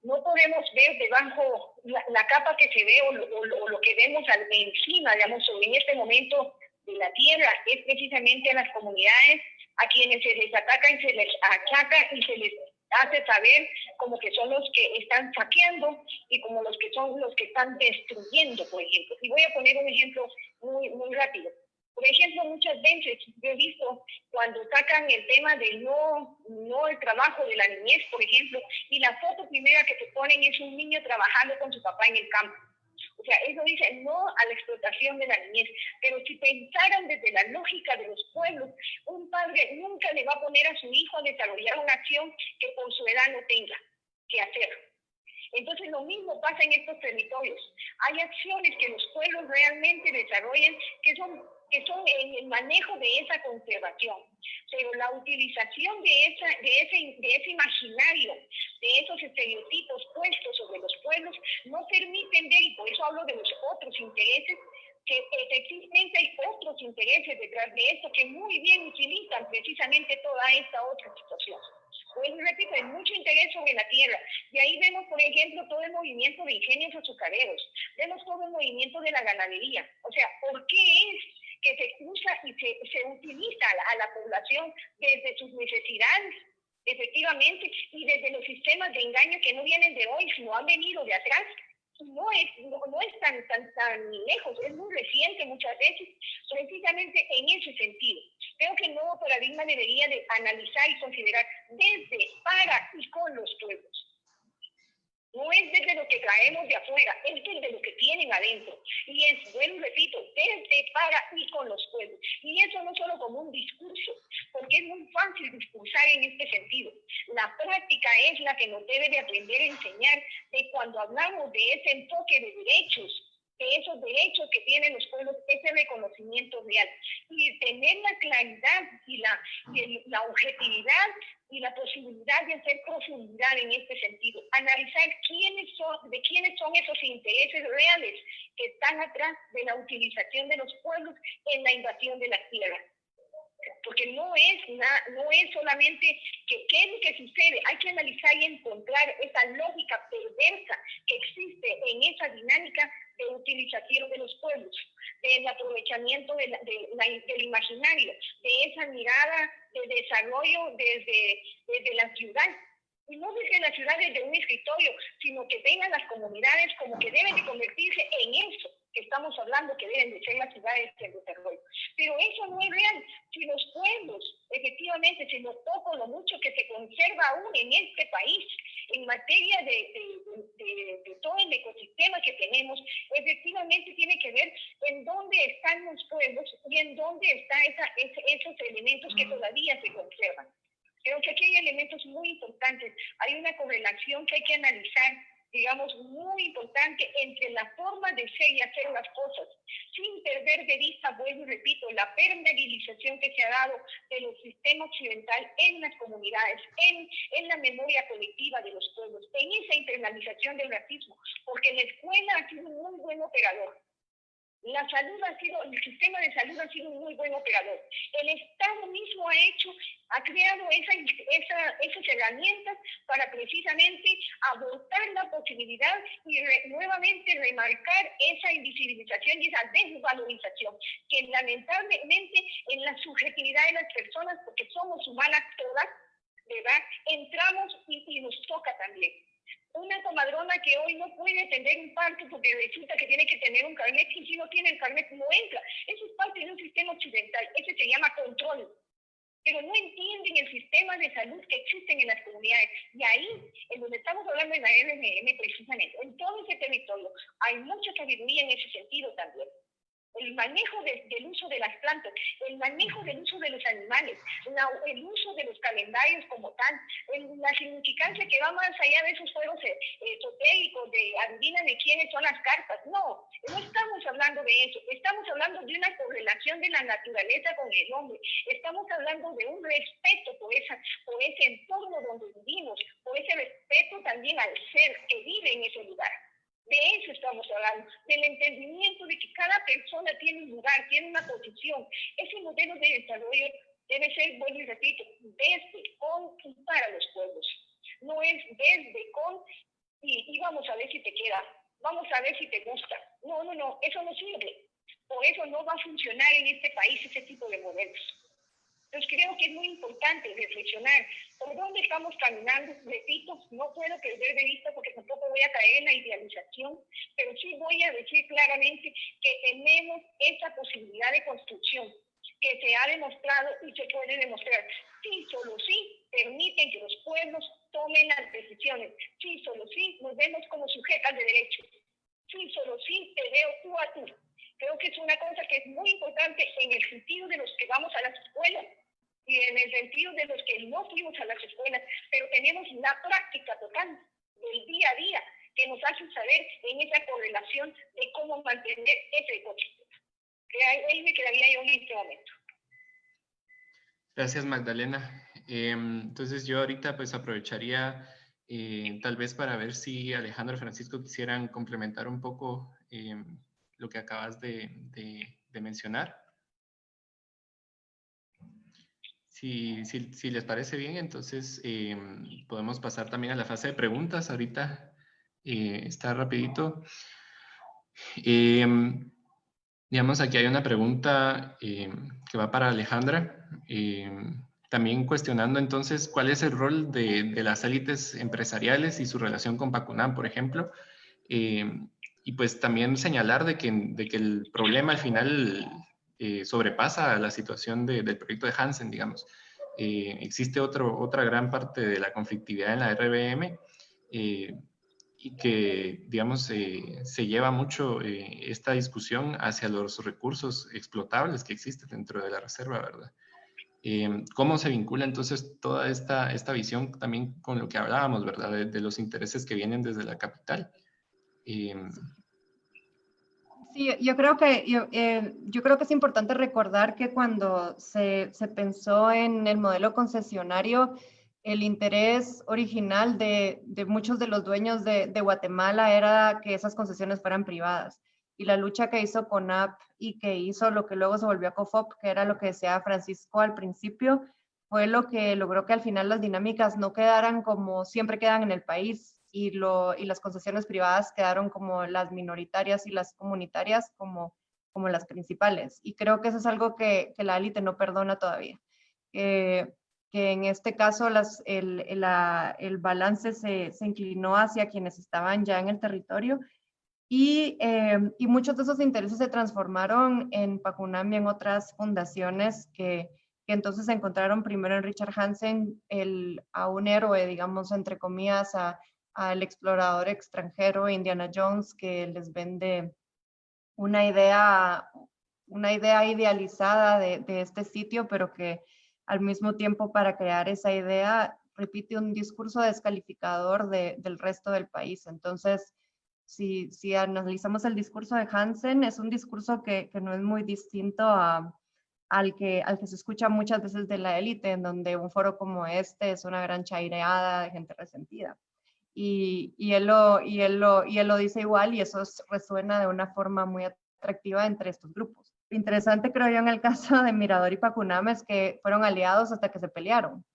No podemos ver debajo la capa que se ve o lo que vemos encima, digamos, en este momento de la tierra, es precisamente a las comunidades a quienes se les ataca y se les achaca y se les hace saber como que son los que están saqueando y como los que son los que están destruyendo, por ejemplo. Y voy a poner un ejemplo muy rápido. Por ejemplo, muchas veces yo he visto cuando sacan el tema de no el trabajo de la niñez, por ejemplo, y la foto primera que te ponen es un niño trabajando con su papá en el campo. O sea, eso dice no a la explotación de la niñez. Pero si pensaran desde la lógica de los pueblos, un padre nunca le va a poner a su hijo a desarrollar una acción que por su edad no tenga que hacer. Entonces lo mismo pasa en estos territorios. Hay acciones que los pueblos realmente desarrollan que son en el manejo de esa conservación, pero la utilización de ese imaginario, de esos estereotipos puestos sobre los pueblos, no permiten ver, y por eso hablo de los otros intereses, que efectivamente hay otros intereses detrás de esto que muy bien utilizan precisamente toda esta otra situación. Pues repito, hay mucho interés sobre la tierra. Y ahí vemos, por ejemplo, todo el movimiento de ingenios azucareros. Vemos todo el movimiento de la ganadería. O sea, ¿por qué es que se usa y se utiliza a la población desde sus necesidades, efectivamente, y desde los sistemas de engaño que no vienen de hoy, sino han venido de atrás? No es tan lejos, es muy reciente muchas veces, precisamente en ese sentido. Creo que el nuevo paradigma debería de analizar y considerar desde, para y con los pueblos. No es desde lo que traemos de afuera, es desde lo que tienen adentro. Y es, bueno, repito, desde, para y con los pueblos. Y eso no solo como un discurso, porque es muy fácil discursar en este sentido. La práctica es la que nos debe de aprender a enseñar de cuando hablamos de ese enfoque de derechos, de esos derechos que tienen los pueblos, ese reconocimiento real. Y tener la claridad y la objetividad y la posibilidad de hacer profundidad en este sentido. Analizar de quiénes son esos intereses reales que están atrás de la utilización de los pueblos en la invasión de la tierra. Porque no es solamente qué es lo que sucede, hay que analizar y encontrar esa lógica perversa que existe en esa dinámica de utilización de los pueblos, del aprovechamiento del imaginario, de esa mirada de desarrollo desde la ciudad. Y no desde la ciudad, desde un escritorio, sino que vengan las comunidades como que deben de convertirse en eso que estamos hablando, que deben de ser las ciudades de desarrollo. Pero eso no es real. Si los pueblos, efectivamente, si lo poco, lo mucho que se conserva aún en este país, En materia de todo el ecosistema que tenemos, efectivamente tiene que ver en dónde están los pueblos y en dónde están esos elementos que todavía se conservan. Creo que aquí hay elementos muy importantes. Hay una correlación que hay que analizar, digamos, muy importante entre la forma de ser y hacer las cosas, sin perder de vista, vuelvo y repito, la permeabilización que se ha dado de los sistemas occidentales en las comunidades, en la memoria colectiva de los pueblos, en esa internalización del racismo, porque la escuela ha sido un muy buen operador. El sistema de salud ha sido un muy buen operador. El Estado mismo ha creado esas herramientas para precisamente abortar la posibilidad y nuevamente remarcar esa invisibilización y esa desvalorización, que lamentablemente en la subjetividad de las personas, porque somos humanas todas, ¿verdad? Entramos y nos toca también. Una comadrona que hoy no puede atender un parto porque resulta que tiene que tener un carnet, y si no tiene el carnet no entra. Eso es parte de un sistema occidental, ese se llama control. Pero no entienden el sistema de salud que existen en las comunidades. Y ahí, en donde estamos hablando en la RMM precisamente, en todo ese territorio, hay mucha sabiduría en ese sentido también. El manejo del uso de las plantas, el manejo del uso de los animales, el uso de los calendarios como tal, la significancia que va más allá de esos juegos esotéricos de adivíname quiénes son las cartas. No estamos hablando de eso, estamos hablando de una correlación de la naturaleza con el hombre, estamos hablando de un respeto por ese entorno donde vivimos, por ese respeto también al ser que vive en ese lugar. De eso estamos hablando, del entendimiento de que cada persona tiene un lugar, tiene una posición. Ese modelo de desarrollo debe ser, vuelvo y repito, desde, con y para los pueblos. No es desde, con y vamos a ver si te queda, vamos a ver si te gusta. No, eso no sirve. Por eso no va a funcionar en este país ese tipo de modelos. Entonces creo que es muy importante reflexionar por dónde estamos caminando. Repito, no puedo perder de vista porque tampoco voy a caer en la idealización, pero sí voy a decir claramente que tenemos esa posibilidad de construcción que se ha demostrado y se puede demostrar. Sí, solo sí permiten que los pueblos tomen las decisiones. Sí, solo sí nos vemos como sujetas de derechos. Sí, solo sí te veo tú a tú. Creo que es una cosa que es muy importante en el sentido de los que vamos a las escuelas y en el sentido de los que no fuimos a las escuelas, pero tenemos la práctica total del día a día que nos hace saber en esa correlación de cómo mantener ese ecosistema. Ahí me quedaría yo en este momento. Gracias, Magdalena. Entonces yo ahorita pues aprovecharía tal vez para ver si Alejandro y Francisco quisieran complementar un poco lo que acabas de mencionar. Si les parece bien, entonces podemos pasar también a la fase de preguntas. Ahorita está rapidito. Digamos, aquí hay una pregunta que va para Alejandra. También cuestionando entonces cuál es el rol de las élites empresariales y su relación con Pacunam, por ejemplo. Y pues también señalar de que el problema al final sobrepasa la situación del proyecto de Hansen, digamos. Existe otra gran parte de la conflictividad en la RBM y que, digamos, se lleva mucho esta discusión hacia los recursos explotables que existen dentro de la reserva, ¿verdad? ¿Cómo se vincula entonces toda esta visión también con lo que hablábamos, ¿verdad? De los intereses que vienen desde la capital. Sí, yo creo que es importante recordar que cuando se pensó en el modelo concesionario, el interés original de muchos de los dueños de Guatemala era que esas concesiones fueran privadas. Y la lucha que hizo CONAP y que hizo lo que luego se volvió a COFOP, que era lo que decía Francisco al principio, fue lo que logró que al final las dinámicas no quedaran como siempre quedan en el país, y las concesiones privadas quedaron como las minoritarias y las comunitarias como las principales. Y creo que eso es algo que la élite no perdona todavía. Que en este caso el balance se inclinó hacia quienes estaban ya en el territorio y muchos de esos intereses se transformaron en Pacunam y en otras fundaciones que que entonces encontraron primero en Richard Hansen a un héroe, digamos, entre comillas, al explorador extranjero Indiana Jones, que les vende una idea idealizada de este sitio, pero que al mismo tiempo, para crear esa idea, repite un discurso descalificador del resto del país. Entonces, si analizamos el discurso de Hansen, es un discurso que no es muy distinto al que se escucha muchas veces de la élite, en donde un foro como este es una gran chaireada de gente resentida. Y él lo dice igual, y eso resuena de una forma muy atractiva entre estos grupos. Lo interesante, creo yo, en el caso de Mirador y Pacunama es que fueron aliados hasta que se pelearon.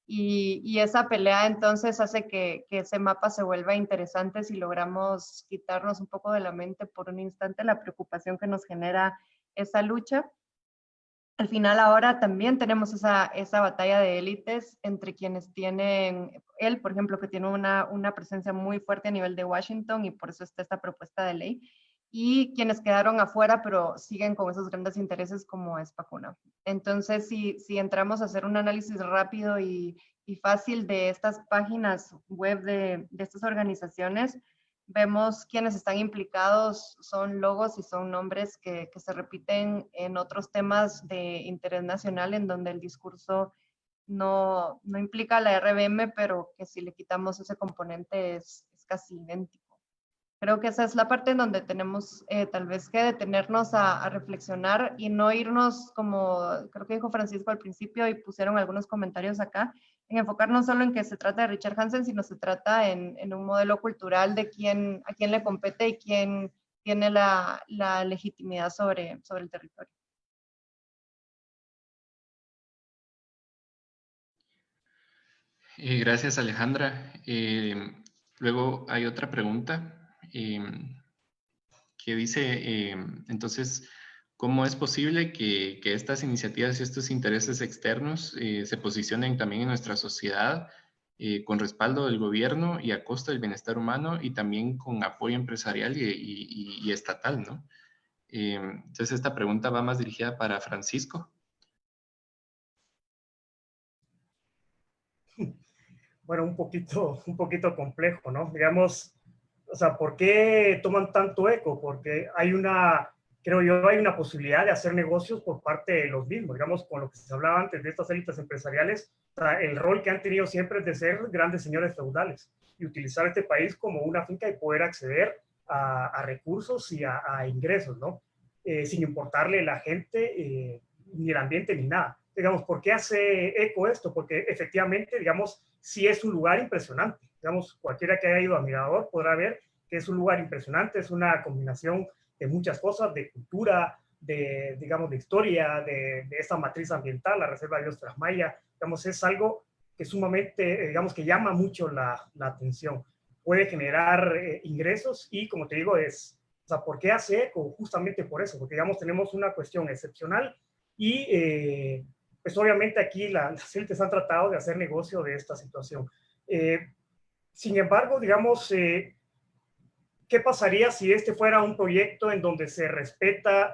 Y esa pelea entonces hace que ese mapa se vuelva interesante si logramos quitarnos un poco de la mente por un instante la preocupación que nos genera esa lucha. Al final ahora también tenemos esa batalla de élites entre quienes tienen, él por ejemplo, que tiene una presencia muy fuerte a nivel de Washington, y por eso está esta propuesta de ley, y quienes quedaron afuera pero siguen con esos grandes intereses como es Pacuna. Entonces, si entramos a hacer un análisis rápido y fácil de estas páginas web de estas organizaciones, vemos quienes están implicados, son logos y son nombres que se repiten en otros temas de interés nacional, en donde el discurso no implica la RBM, pero que si le quitamos ese componente es casi idéntico. Creo que esa es la parte en donde tenemos tal vez que detenernos a reflexionar y no irnos, como creo que dijo Francisco al principio y pusieron algunos comentarios acá, en enfocarnos solo en que se trata de Richard Hansen, sino se trata en un modelo cultural de a quién le compete y quién tiene la legitimidad sobre el territorio. Gracias, Alejandra. Luego hay otra pregunta que dice, entonces, ¿cómo es posible que estas iniciativas y estos intereses externos se posicionen también en nuestra sociedad con respaldo del gobierno y a costa del bienestar humano y también con apoyo empresarial y estatal, ¿no? Entonces, esta pregunta va más dirigida para Francisco. Bueno, un poquito complejo, ¿no? Digamos, o sea, ¿por qué toman tanto eco? Porque creo yo, hay una posibilidad de hacer negocios por parte de los mismos, digamos, con lo que se hablaba antes de estas élites empresariales, o sea, el rol que han tenido siempre es de ser grandes señores feudales y utilizar este país como una finca y poder acceder a recursos y a ingresos, ¿no? Sin importarle la gente, ni el ambiente, ni nada. Digamos, ¿por qué hace eco esto? Porque efectivamente, digamos, sí es un lugar impresionante. Digamos, cualquiera que haya ido a Mirador podrá ver que es un lugar impresionante, es una combinación de muchas cosas, de cultura, digamos, de historia, de esta matriz ambiental, la Reserva de Biosfera Maya. Digamos, es algo que sumamente, digamos, que llama mucho la atención. Puede generar ingresos y, como te digo, o sea, ¿por qué hace eco? Justamente por eso, porque, digamos, tenemos una cuestión excepcional y pues obviamente aquí las élites han tratado de hacer negocio de esta situación. Sin embargo, digamos, ¿qué pasaría si este fuera un proyecto en donde se respeta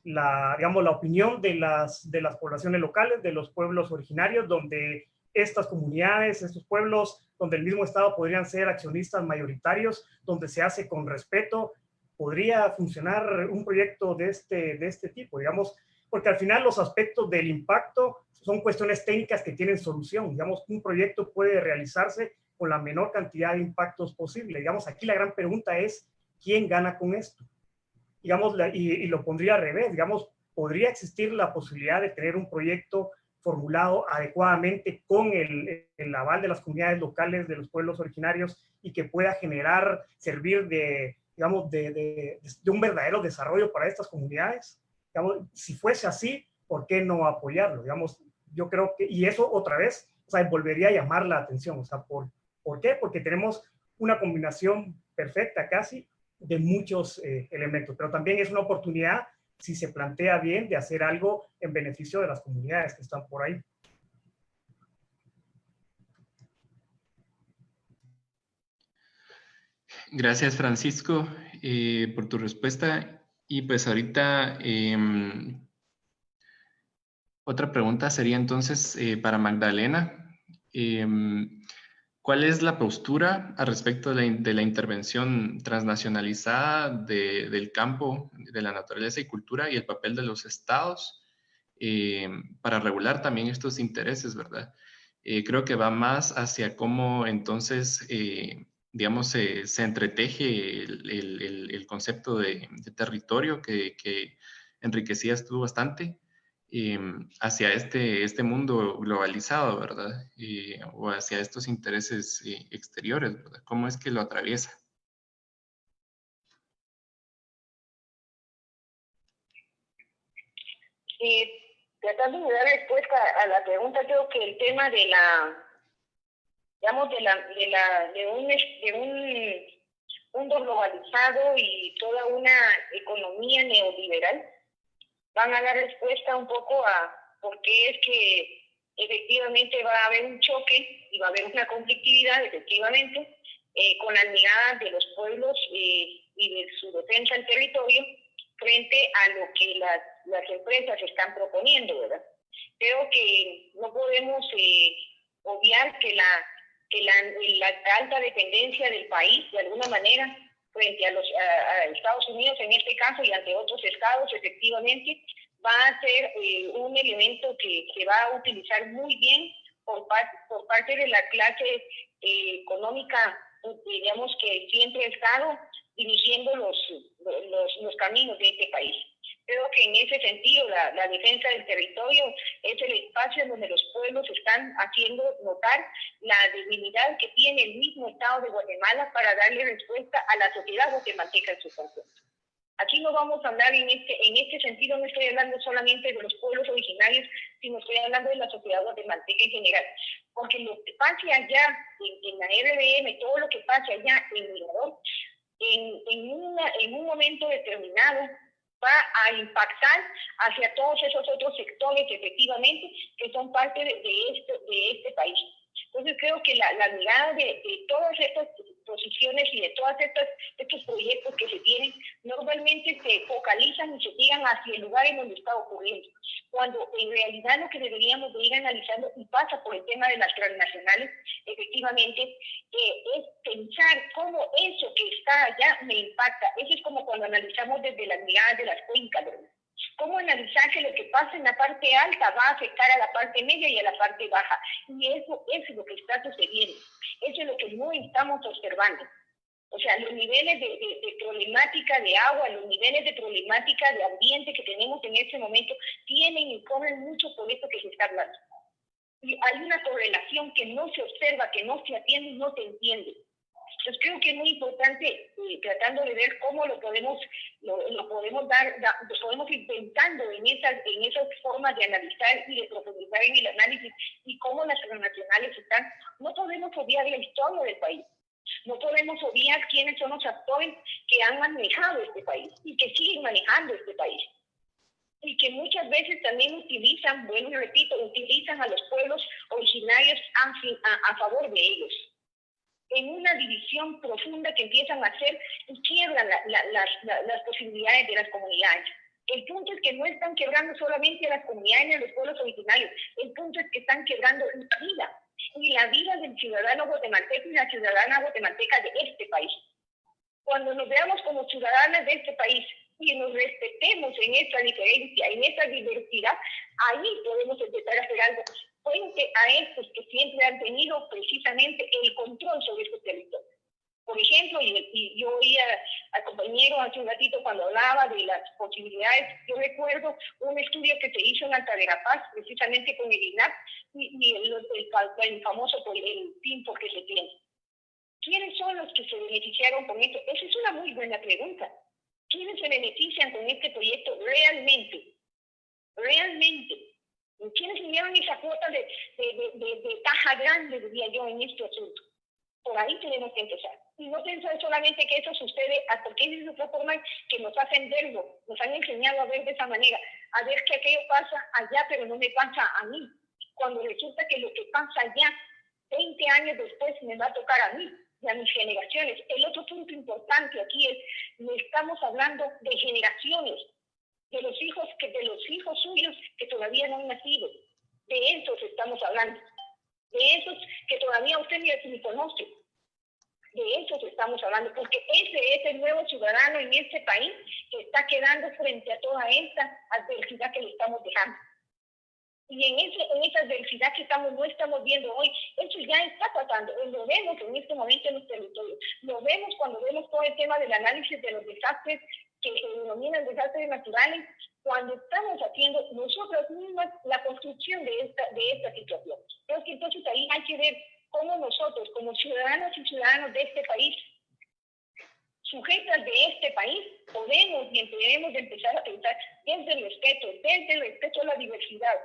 digamos, la opinión de las poblaciones locales, de los pueblos originarios, donde estas comunidades, estos pueblos, donde el mismo Estado podrían ser accionistas mayoritarios, donde se hace con respeto? ¿Podría funcionar un proyecto de este tipo? Digamos, porque al final los aspectos del impacto son cuestiones técnicas que tienen solución. Digamos, un proyecto puede realizarse con la menor cantidad de impactos posible. Digamos, aquí la gran pregunta es, ¿quién gana con esto? Digamos, y lo pondría al revés, digamos, ¿podría existir la posibilidad de tener un proyecto formulado adecuadamente con el aval de las comunidades locales, de los pueblos originarios, y que pueda servir digamos, de un verdadero desarrollo para estas comunidades? Digamos, si fuese así, ¿por qué no apoyarlo? Digamos, yo creo que, y eso otra vez, o sea, volvería a llamar la atención. O sea, ¿por qué? Porque tenemos una combinación perfecta casi de muchos elementos, pero también es una oportunidad, si se plantea bien, de hacer algo en beneficio de las comunidades que están por ahí. Gracias, Francisco, por tu respuesta. Y pues ahorita Otra pregunta sería entonces para Magdalena. ¿Cuál es la postura al respecto de la intervención transnacionalizada del campo, de la naturaleza y cultura y el papel de los estados para regular también estos intereses, ¿verdad? Creo que va más hacia cómo entonces, digamos, se entreteje el concepto de territorio que enriquecías tú bastante hacia este mundo globalizado, ¿verdad? O hacia estos intereses exteriores, ¿verdad? ¿Cómo es que lo atraviesa? Tratando de dar respuesta a la pregunta, creo que el tema de la, digamos, de un mundo globalizado y toda una economía neoliberal van a dar respuesta un poco a por qué es que efectivamente va a haber un choque y va a haber una conflictividad, efectivamente, con las miradas de los pueblos y de su defensa del territorio frente a lo que las empresas están proponiendo, ¿verdad? Creo que no podemos obviar que la alta dependencia del país, de alguna manera, frente a Estados Unidos en este caso y ante otros estados, efectivamente, va a ser un elemento que se va a utilizar muy bien por parte de la clase económica, digamos, que siempre ha estado dirigiendo los caminos de este país. Creo que en ese sentido la defensa del territorio es el espacio en donde los pueblos están haciendo notar la debilidad que tiene el mismo Estado de Guatemala para darle respuesta a la sociedad guatemalteca en su conjunto. Aquí no vamos a hablar en este sentido, no estoy hablando solamente de los pueblos originarios, sino estoy hablando de la sociedad guatemalteca en general. Porque lo que pase allá en la RDM, todo lo que pase allá en Mirador, en un momento determinado va a impactar hacia todos esos otros sectores, efectivamente, que son parte de este país. Entonces creo que la mirada de todas estas posiciones y de todos estos proyectos que se tienen, normalmente se focalizan y se tiran hacia el lugar en donde está ocurriendo, cuando en realidad lo que deberíamos de ir analizando, y pasa por el tema de las transnacionales, efectivamente, es pensar cómo eso que está allá me impacta. Eso es como cuando analizamos desde las miradas de las cuencas, ¿verdad? Cómo analizar que lo que pasa en la parte alta va a afectar a la parte media y a la parte baja. Y eso es lo que está sucediendo. Eso es lo que no estamos observando. O sea, los niveles de problemática de agua, los niveles de problemática de ambiente que tenemos en este momento tienen y corren mucho por esto que se está hablando. Y hay una correlación que no se observa, que no se atiende y no se entiende. Entonces creo que es muy importante tratando de ver cómo lo podemos ir pensando en esas formas de analizar y de profundizar en el análisis y cómo las transnacionales están. No podemos obviar la historia del país. No podemos obviar quiénes son los actores que han manejado este país y que siguen manejando este país. Y que muchas veces también utilizan, bueno, y repito, utilizan a los pueblos originarios a favor de ellos, en una división profunda que empiezan a hacer y quiebran las posibilidades de las comunidades. El punto es que no están quebrando solamente a las comunidades ni a los pueblos originarios, el punto es que están quebrando la vida, y la vida del ciudadano guatemalteco y la ciudadana guatemalteca de este país. Cuando nos veamos como ciudadanas de este país y nos respetemos en esta diferencia, en esta diversidad, ahí podemos empezar a hacer algo frente a estos que siempre han tenido precisamente el control sobre este territorio. Por ejemplo, y yo oía al compañero hace un ratito cuando hablaba de las posibilidades, yo recuerdo un estudio que se hizo en Alta Verapaz, precisamente con el INAP, y el famoso el tiempo que se tiene. ¿Quiénes son los que se beneficiaron con esto? Esa es una muy buena pregunta. ¿Quiénes se benefician con este proyecto realmente? Realmente. ¿Quiénes se llevan esa cuota de caja grande, diría yo, en este asunto? Por ahí tenemos que empezar. Y no pensar solamente que eso sucede, porque esa es otra forma que nos hacen verlo, nos han enseñado a ver de esa manera, a ver que aquello pasa allá, pero no me pasa a mí. Cuando resulta que lo que pasa allá, 20 años después, me va a tocar a mí y a mis generaciones. El otro punto importante aquí es, no estamos hablando de generaciones. de los hijos suyos que todavía no han nacido. De esos estamos hablando. De esos que todavía usted ni conoce. De esos estamos hablando, porque ese es el nuevo ciudadano en este país que está quedando frente a toda esta adversidad que le estamos dejando. Y en esa adversidad que no estamos viendo hoy, eso ya está pasando. Lo vemos en este momento en los territorios. Lo vemos cuando vemos todo el tema del análisis de los desastres que se denominan desastres naturales, cuando estamos haciendo nosotros mismas la construcción de esta situación. Creo que entonces ahí hay que ver cómo nosotros, como ciudadanos y ciudadanos de este país, sujetas de este país, podemos y debemos de empezar a pensar desde el respeto a la diversidad,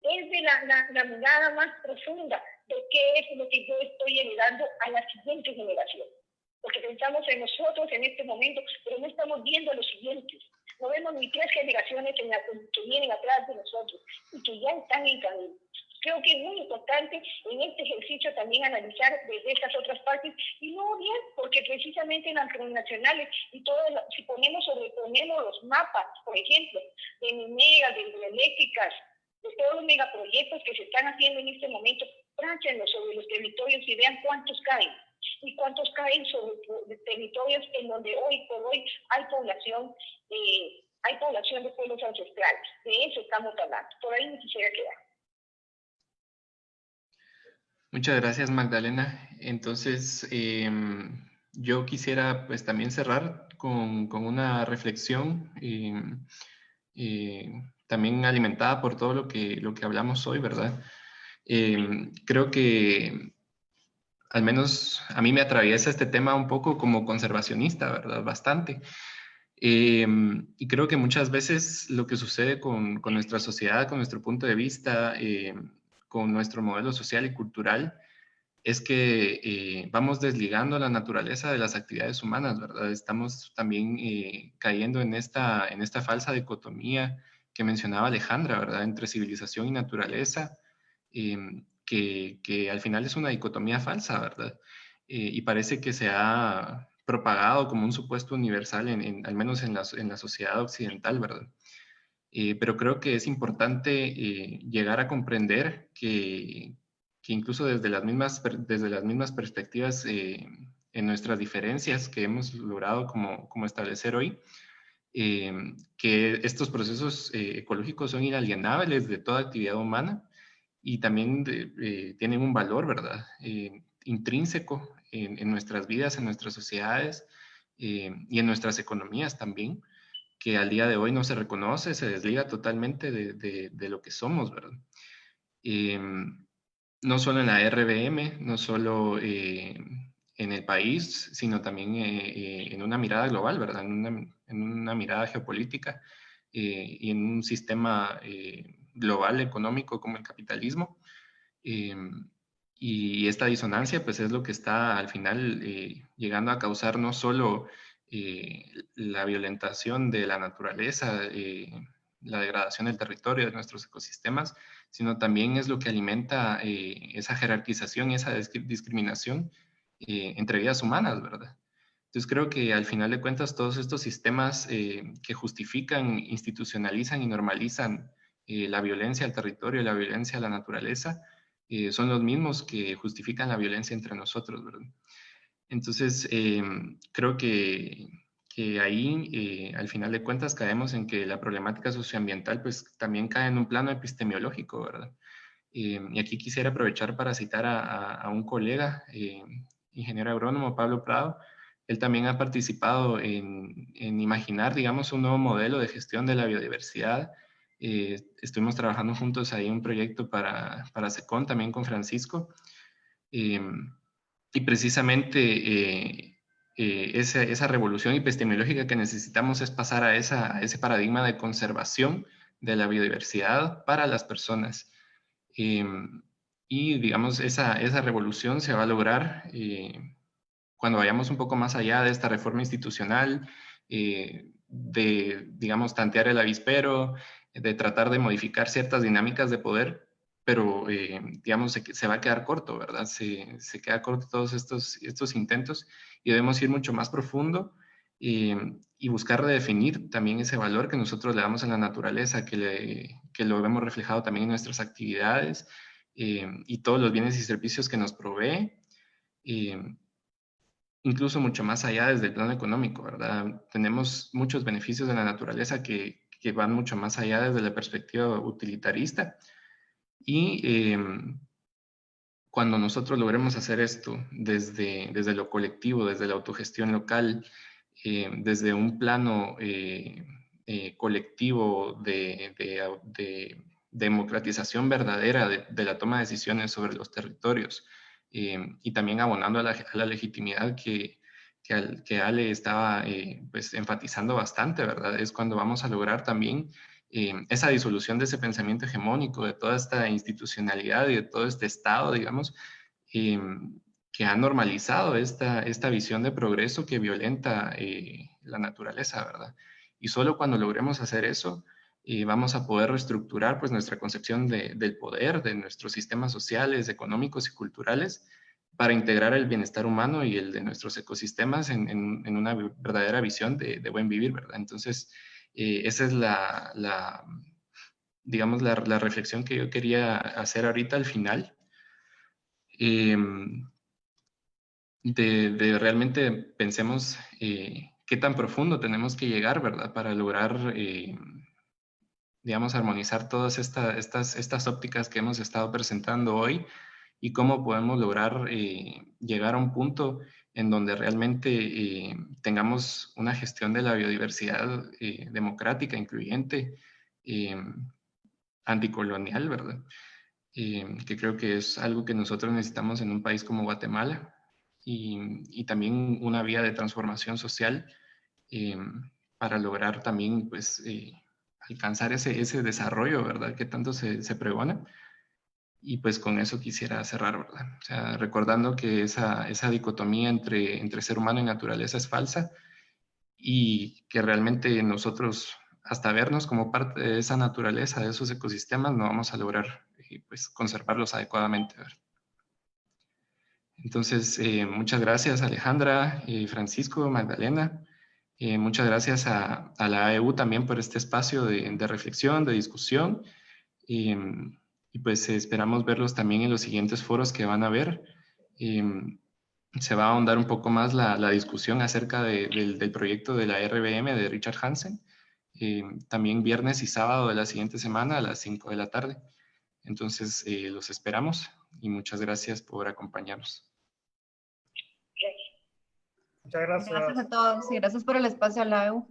desde la mirada más profunda de qué es lo que yo estoy heredando a la siguiente generación. Porque pensamos en nosotros en este momento, pero no estamos viendo a los siguientes. No vemos ni 3 generaciones que vienen atrás de nosotros y que ya están en camino. Creo que es muy importante en este ejercicio también analizar desde estas otras partes y no bien, porque precisamente en las transnacionales y todo, si sobreponemos los mapas, por ejemplo, de mineras, de hidroeléctricas, de todos los megaproyectos que se están haciendo en este momento, tráchenlos sobre los territorios y vean cuántos caen. Y cuántos caen sobre territorios en donde hoy por hoy hay población de pueblos ancestrales. De eso estamos hablando. Por ahí me quisiera quedar. Muchas gracias, Magdalena. Entonces, yo quisiera pues también cerrar con una reflexión también alimentada por todo lo que hablamos hoy, ¿verdad? Creo que al menos a mí me atraviesa este tema un poco como conservacionista, ¿verdad? Bastante. Y creo que muchas veces lo que sucede con nuestra sociedad, con nuestro punto de vista, con nuestro modelo social y cultural, es que vamos desligando la naturaleza de las actividades humanas, ¿verdad? Estamos también cayendo en esta falsa dicotomía que mencionaba Alejandra, ¿verdad? Entre civilización y naturaleza, que al final es una dicotomía falsa, ¿verdad? Y parece que se ha propagado como un supuesto universal, al menos en la sociedad occidental, ¿verdad? Pero creo que es importante llegar a comprender que incluso desde las mismas perspectivas, en nuestras diferencias que hemos logrado como establecer hoy, que estos procesos ecológicos son inalienables de toda actividad humana y también tienen un valor, ¿verdad? Intrínseco en nuestras vidas, en nuestras sociedades y en nuestras economías también, que al día de hoy no se reconoce, se desliga totalmente de lo que somos, ¿verdad? No solo en la RBM, no solo en el país, sino también en una mirada global, ¿verdad? En una mirada geopolítica y en un sistema global económico como el capitalismo. Y esta disonancia, pues, es lo que está al final llegando a causar no solo la violentación de la naturaleza, la degradación del territorio, de nuestros ecosistemas, sino también es lo que alimenta esa jerarquización y esa discriminación entre vidas humanas, ¿verdad? Entonces creo que al final de cuentas todos estos sistemas que justifican, institucionalizan y normalizan la violencia al territorio, la violencia a la naturaleza, son los mismos que justifican la violencia entre nosotros, ¿verdad? Entonces, creo que ahí, al final de cuentas, caemos en que la problemática socioambiental, pues, también cae en un plano epistemológico, ¿verdad? Y aquí quisiera aprovechar para citar a un colega, ingeniero agrónomo, Pablo Prado. Él también ha participado en imaginar, digamos, un nuevo modelo de gestión de la biodiversidad. Estuvimos trabajando juntos ahí en un proyecto para SECON, también con Francisco. Y precisamente esa revolución epistemológica que necesitamos es pasar a ese paradigma de conservación de la biodiversidad para las personas. Y digamos, esa revolución se va a lograr cuando vayamos un poco más allá de esta reforma institucional, de, digamos, tantear el avispero, de tratar de modificar ciertas dinámicas de poder, pero, digamos, se va a quedar corto, ¿verdad? Se queda corto todos estos intentos y debemos ir mucho más profundo y buscar redefinir también ese valor que nosotros le damos a la naturaleza, que lo vemos reflejado también en nuestras actividades y todos los bienes y servicios que nos provee, incluso mucho más allá desde el plano económico, ¿verdad? Tenemos muchos beneficios de la naturaleza que van mucho más allá desde la perspectiva utilitarista y cuando nosotros logremos hacer esto desde lo colectivo, desde la autogestión local, desde un plano colectivo de democratización verdadera de la toma de decisiones sobre los territorios y también abonando a la legitimidad que Ale estaba pues enfatizando bastante, ¿verdad? Es cuando vamos a lograr también esa disolución de ese pensamiento hegemónico, de toda esta institucionalidad y de todo este Estado, digamos, que ha normalizado esta visión de progreso que violenta la naturaleza, ¿verdad? Y solo cuando logremos hacer eso, vamos a poder reestructurar pues, nuestra concepción del poder, de nuestros sistemas sociales, económicos y culturales, para integrar el bienestar humano y el de nuestros ecosistemas en una verdadera visión de buen vivir, ¿verdad? Entonces, esa es digamos, la reflexión que yo quería hacer ahorita al final. De realmente pensemos qué tan profundo tenemos que llegar, ¿verdad? Para lograr, digamos, armonizar todas estas ópticas que hemos estado presentando hoy y cómo podemos lograr llegar a un punto en donde realmente tengamos una gestión de la biodiversidad democrática, incluyente, anticolonial, ¿verdad? Que creo que es algo que nosotros necesitamos en un país como Guatemala y también una vía de transformación social para lograr también pues, alcanzar ese desarrollo, ¿verdad? Que tanto se pregona. Y pues con eso quisiera cerrar, ¿verdad? O sea, recordando que esa dicotomía entre ser humano y naturaleza es falsa y que realmente nosotros, hasta vernos como parte de esa naturaleza, de esos ecosistemas, no vamos a lograr pues, conservarlos adecuadamente, ¿verdad? Entonces, muchas gracias Alejandra, Francisco, Magdalena. Muchas gracias a la AEU también por este espacio de reflexión, de discusión. Y pues esperamos verlos también en los siguientes foros que van a haber. Se va a ahondar un poco más la discusión acerca del proyecto de la RBM de Richard Hansen. También viernes y sábado de la siguiente semana a las 5 de la tarde. Entonces, los esperamos y muchas gracias por acompañarnos. Muchas gracias. Gracias a todos y gracias por el espacio a la AEU.